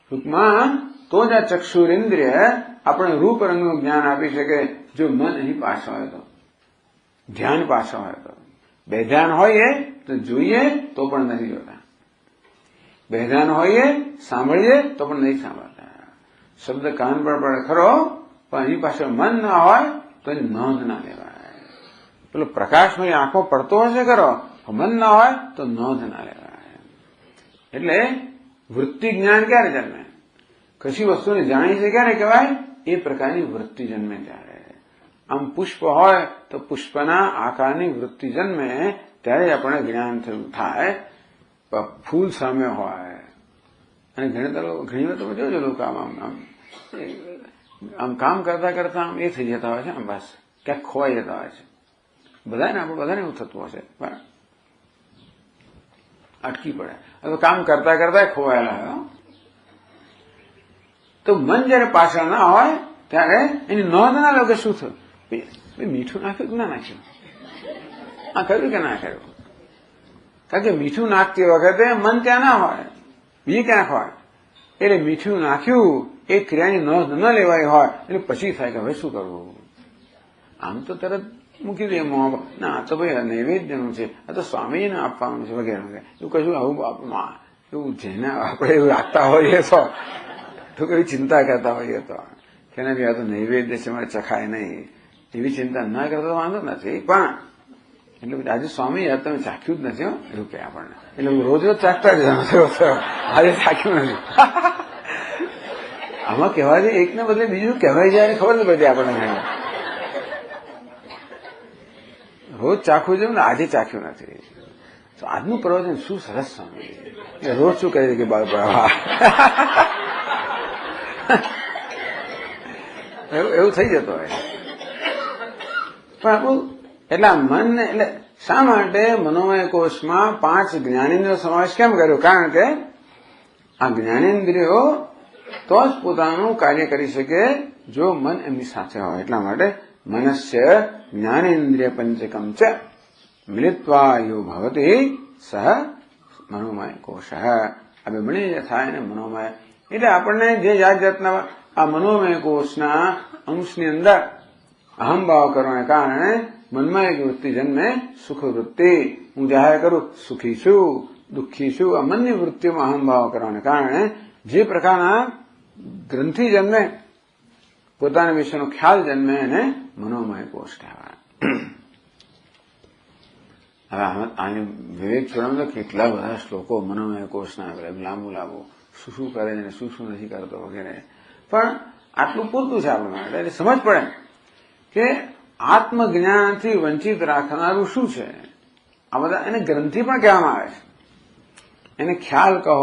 ટૂંકમાં તો જ આ ચક્ષુરેન્દ્રિય આપણે રૂપ રંગનું જ્ઞાન આપી શકે. જો મન અહીં પાછળ હોય તો, ધ્યાન પાછળ હોય તો. બેધ્યાન હોઈએ તો જોઈએ તો પણ નથી જોતા, બેધ્યાન હોઈએ સાંભળીએ તો પણ નહીં સાંભળતા. શબ્દ કાન પર પડે ખરો, પણ અહીં પાછળ મન ના હોય તો એની નોંધ ના લેવાય. પેલો પ્રકાશમાં આંખો પડતો હશે ખરો, મન ના હોય તો નોંધ ના લેવાય. એટલે વૃત્તિ જ્ઞાન ક્યારે જન્મે? કશી વસ્તુને જાણી છે ક્યારે કહેવાય? એ પ્રકારની વૃત્તિ જન્મે ત્યારે. આમ પુષ્પ હોય તો પુષ્પના આકારની વૃત્તિ જન્મે ત્યારે આપણે જ્ઞાન થયું થાય. ફૂલ સામે હોય અને ઘણી વાર તમે જોજો લોકો આમ કામ કરતા કરતા આમ એ થઈ જતા હોય છે, આમ બસ ક્યાંક ખોવાઈ જતા હોય છે. બધાને આપણે બધાને એવું થતું હશે, પણ અટકી પડે. હવે કામ કરતા કરતા ખોવાયેલા હોય. તો મન જયારે પાછળ ના હોય ત્યારે એની નોંધ ના લો કે શું થયું, મીઠું નાખ્યું કે ના નાખ્યું, આ કર્યું કે ના કર્યું. કારણ કે મીઠું નાખતી વખતે મન ત્યાં ના હોય, બીજે ક્યાંક હોય. એટલે મીઠું નાખ્યું એ ક્રિયાની નોંધ ન લેવાય હોય એટલે પછી થાય કે હવે શું કરવું. આમ તો તરત મૂકી દે મોં, ના આ તો ભાઈ નૈવેદ્યનું છે, આ તો સ્વામીજીને આપવાનું છે વગેરે વગેરે. એવું કશું આવું એવું જેને આપણે એવું રાખતા હોઈએ તો કઈ ચિંતા કરતા હોઈએ તો કે નથી આ તો નૈવેદ્ય છે મારે ચખાય નહીં, એવી ચિંતા ન કરતા વાંધો નથી. પણ એટલે આજે સ્વામી યાર તમે ચાખ્યું જ નથી એવું કે આપણને. એટલે હું રોજ રોજ ચાખતા જ આજે ચાખ્યું નથી. આમાં કહેવા દે એકને બદલે બીજું કહેવાય જાય ખબર નથી પડતી આપણને. રોજ ચાખવું જોઈએ ને આજે ચાખ્યું નથી. તો આજનું પ્રવચન શું સરસ સ્વામી, રોજ શું કહે છે કે બાળપણ એવું થઈ જતો હોય. પણ આપણું એટલે મન એટલે શા માટે મનોમય કોષમાં 5 જ્ઞાનેન્દ્રિયો સમાવેશ કેમ કર્યો? કારણ કે આ જ્ઞાનેન્દ્રિયો તો જ પોતાનું કાર્ય કરી શકે જો મન એમની સાથે હોય. એટલા માટે મનસ્ય જ્ઞાનેન્દ્રિય પંચકમ ચ મિલિત્વા યો ભવતી સહ મનોમય કોષ. આ બને થાય ને મનોમય. એટલે આપણને જે જાતના આ મનોમય કોષના અંશની અંદર અહમભાવ કરવાને કારણે મનમાં એક વૃત્તિ જન્મે, સુખ વૃત્તિ. હું જાહેર કરું સુખી છું, દુઃખી છું. આ મનની વૃત્તિઓમાં અહમભાવ કરવાને કારણે જે પ્રકારના ગ્રંથિ જન્મે, પોતાના વિશેનો ખ્યાલ જન્મે એને મનોમય કોષ કહેવાય. હવે આને વિવેક જોડે કેટલા બધા શ્લોકો મનોમય કોષના લાંબુ શું કરે છે શું નથી કરતો વગેરે. પણ આટલું પૂરતું છે આપણા માટે. એટલે સમજ પડે કે આત્મજ્ઞાનથી વંચિત રાખનારું શું છે. આ બધા એને ગ્રંથિ પણ કહેવામાં આવે છે. એને ખ્યાલ કહો,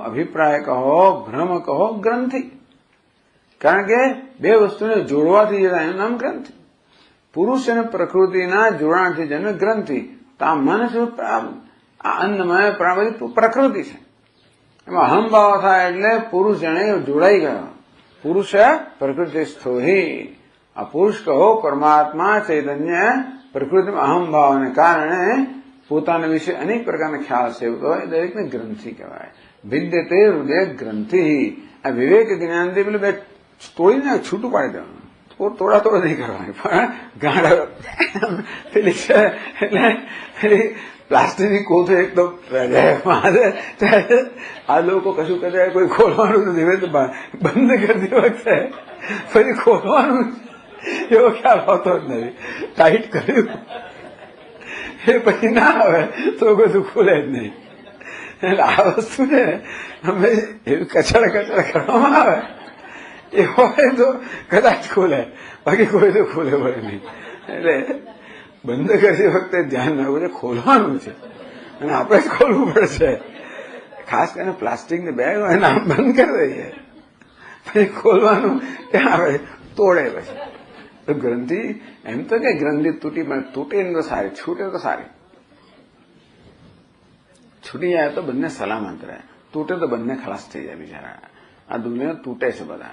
અભિપ્રાય કહો, ભ્રમ કહો, ગ્રંથિ. કારણ કે બે વસ્તુને જોડવાથી જતા એનું નામ ગ્રંથિ. પુરુષ અને પ્રકૃતિના જોડાણથી જન્મે ગ્રંથિ. તો આ મન શું, આ અન્નમય પ્રાણ પ્રકૃતિ છે. એમાં અહમભાવ થાય એટલે પુરુષ જાણે જોડાઈ ગયો. પુરુષ પ્રકૃતિ સ્થોહી. આ પુરુષ કહો પરમાત્મા ચૈતન્ય પ્રકૃતિમાં અહમભાવને કારણે પોતાના વિશે અનેક પ્રકારના ખ્યાલ સેવતો હોય, દરેકને ગ્રંથિ કહેવાય. વિદ્યતે હૃદય ગ્રંથિ. આ વિવેક જ્ઞાનથી પેલું બે તોડીને છૂટું પાડી દેવાનું. તોડા નહીં કરવાની, પણ ગાંડા પેલી છે એટલે પેલી પ્લાસ્ટિકની કોથળી એકદમ આ લોકો કશું કરે કોઈ ખોલવાનું નથી, બંધ કરતી વખતે ફરી ખોલવાનું એવો ખ્યાલ હોતો જ નથી. ટાઈટ કર્યું એ પછી ના આવે તો બધું ખુલે જ નહીં. એટલે આ વસ્તુ છે અમે એવી કચડ કરવામાં આવે એ હોય તો કદાચ ખુલે, બાકી કોઈ તો ખુલે પડે નહીં. એટલે બંધ કરતી વખતે ધ્યાન રાખવું છે, ખોલવાનું છે અને આપણે જ ખોલવું પડશે. ખાસ કરીને પ્લાસ્ટિકની બેગ હોય ને આમ બંધ કરી દઈએ પછી ખોલવાનું ત્યાં આવે તોડે પછી. તો ગ્રંથિ એમ તો કે ગ્રંથિ તૂટે તો સારી, છૂટે તો સારી. પણ છૂટી જાય તો બંને સલામત રહે, તૂટે તો બંને ખલાસ થઈ જાય બિચારા. આ દુનિયા તૂટે છે બધા,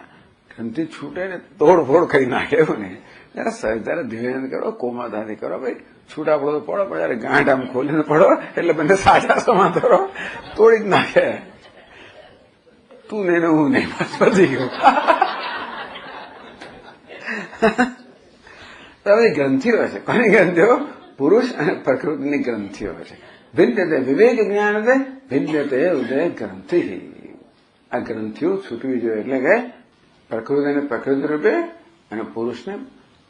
ગ્રંથિ છૂટે ને તોડફોડ કરી નાખે એવું ને. જયારે ધીરે કરો, કોમળતાથી કરો, ભાઈ છૂટા પડો તો પડો, પણ જયારે ગાંઠ આમ ખોલીને પડો એટલે બંને સાચા સમાતરો તોડી જ નાખે. તું ને હું નહીં, બસ વધી ગયું. બધી ગ્રંથિઓ છે. કોની ગ્રંથિઓ? પુરુષ અને પ્રકૃતિની ગ્રંથિઓ છે. ભિન્નતે વિવેક જ્ઞાનતે ભિન્નતે ઉદય ગ્રંથિ. આ ગ્રંથિઓ છૂટવી જોઈએ, એટલે કે પ્રકૃતિને પ્રકૃતિ રૂપે અને પુરુષને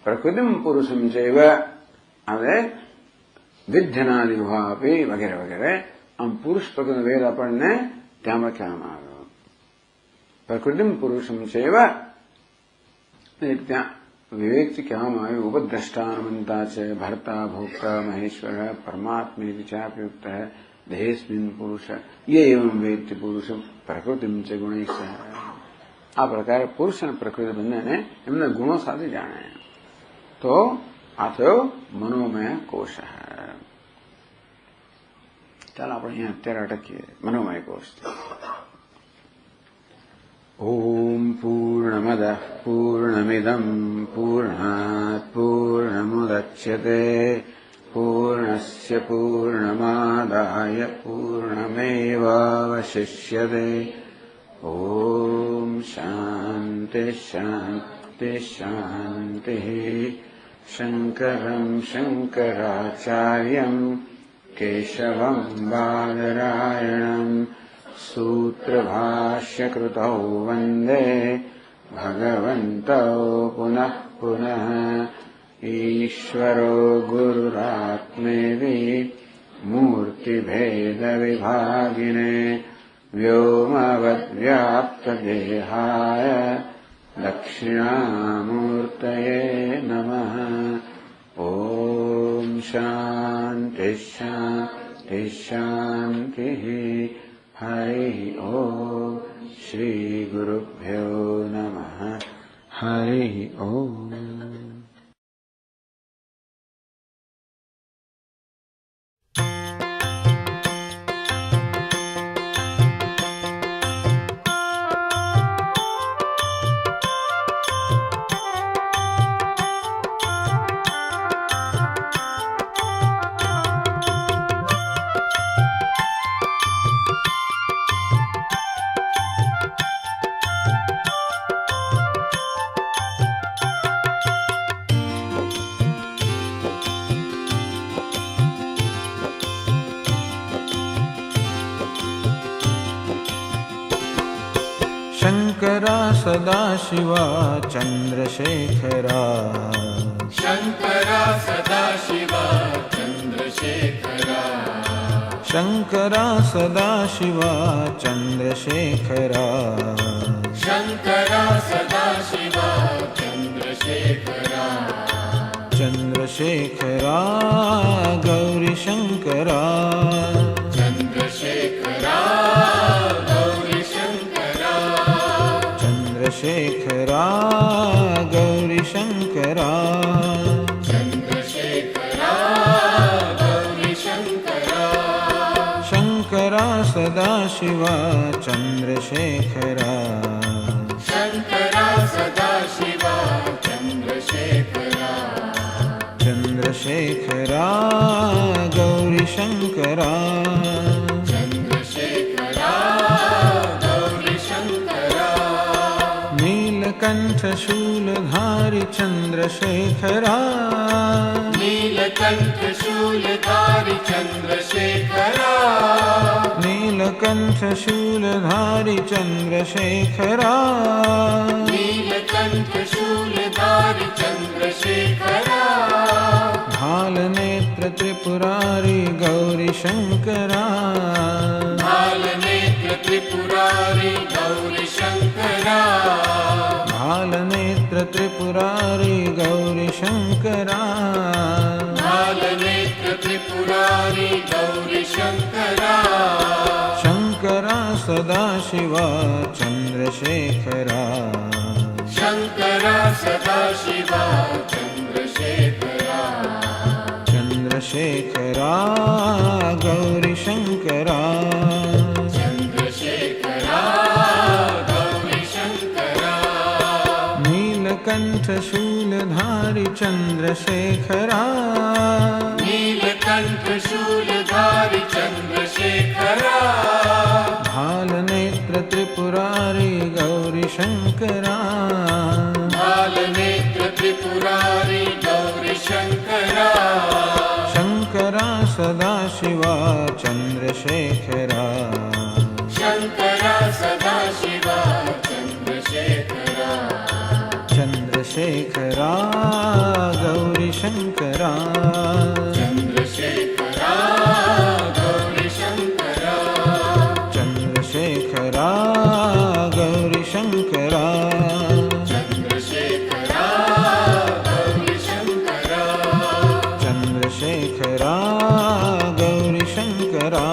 પ્રકૃતિ પુરુષમ છે એવા હવે વિધ્યનાદિ ભાવી વગેરે વગેરે. આમ પુરુષ પ્રકૃતિ વેદ આપણને ત્યાં કહેવામાં આવ્યો. પ્રકૃતિ પુરુષમ છે એવા ત્યાં વિવેકથી કહેવામાં આવ્યું. ઉપદ્રષ્ટાનમંતા છે ભર્તા ભોક્તા મહેશ્વર પરમાત્મી વિચારયુક્ત દેહેસ્મિન પુરુષ ये एवं वेत्ति પુરુષમ પ્રકૃતિમ છે ગુણૈ. આ પ્રકારે પુરુષ અને પ્રકૃતિ બંનેને એમના ગુણો સાથે જાણે તો આ થયો મનોમય કોશ. ચાલો આપણે અહીંયા અત્યારે અટકીએ મનોમય કોશ. ઓમ પૂર્ણમદ પૂર્ણમિદમ પૂર્ણાત પૂર્ણમુદચ્યતે પૂર્ણસ્ય પૂર્ણમાદાય પૂર્ણમેવાવશિષ્યતે. ઓમ શાંતિ શાંતિ શાંતિ. શંકરં શંકરાચાર્યં કેશવં બાદરાયણં सूत्रभाष्यकृतौ वन्दे भगवन्तौ पुनः पुनः. ईश्वरो गुरुरात्मेति मूर्तिभेदविभागिने व्योमवद्व्याप्तदेहाय दक्षिणामूर्तये नमः. ॐ शान्तिः शान्तिः शान्तिः. हरि ओम. श्री गुरुभ्यो नमः. हरि ओम. शंकरा सदाशिवा चंद्रशेखरा. शंकरा सदाशिवा चंद्रशेखरा. शंकरा सदाशिवा चंद्रशेखरा. शंकरा सदाशिवा चंद्रशेखरा. चंद्रशेखरा गौरी शंकरा. चंद्रशेखरा चंद्रशेखरा गौरी शंकरा. चंद्रशेखरा गौरी शंकरा. शंकरा सदाशिवा चंद्रशेखरा. शंकरा सदाशिवा चंद्रशेखरा. चंद्रशेखरा गौरी शंकरा. नीलकंठ शूलधारी चंद्रशेखरा. नीलकंठ शूलधारी चंद्रशेखरा. नीलकंठ शूलधारी चंद्रशेखरा. नीलकंठ शूलधारी चंद्रशेखरा. भाल नेत्र त्रिपुरारी गौरी शंकरा. भाल नेत्र त्रिपुरारी गौरी शंकरा. भाल नेत्र त्रिपुरारी गौरी शंकरा. भाल नेत्र त्रिपुरारी गौरी शंकरा. शंकरा सदाशिवा चंद्रशेखरा. शंकरा सदाशिवा चंद्रशेखरा. चंद्रशेखरा गौरी शंकरा. नीलकण्ठ शूलधारि चन्द्रशेखरा नीलकण्ठ शूलधारि चन्द्रशेखरा भालनेत्र त्रिपुरारि गौरीशङ्करा भालनेत्र त्रिपुरारि गौरीशङ्करा शङ्करा सदाशिवा चन्द्रशेखरा शङ्करा सदाशिवा चन्द्रशेखरा चन्द्रशेखरा गौरीशङ्करा चन्द्रशेखरा गौरीशङ्करा चन्द्रशेखरा गौरीशङ्करा चन्द्रशेखरा गौरीशङ्करा चन्द्रशेखरा गौरीशङ्करा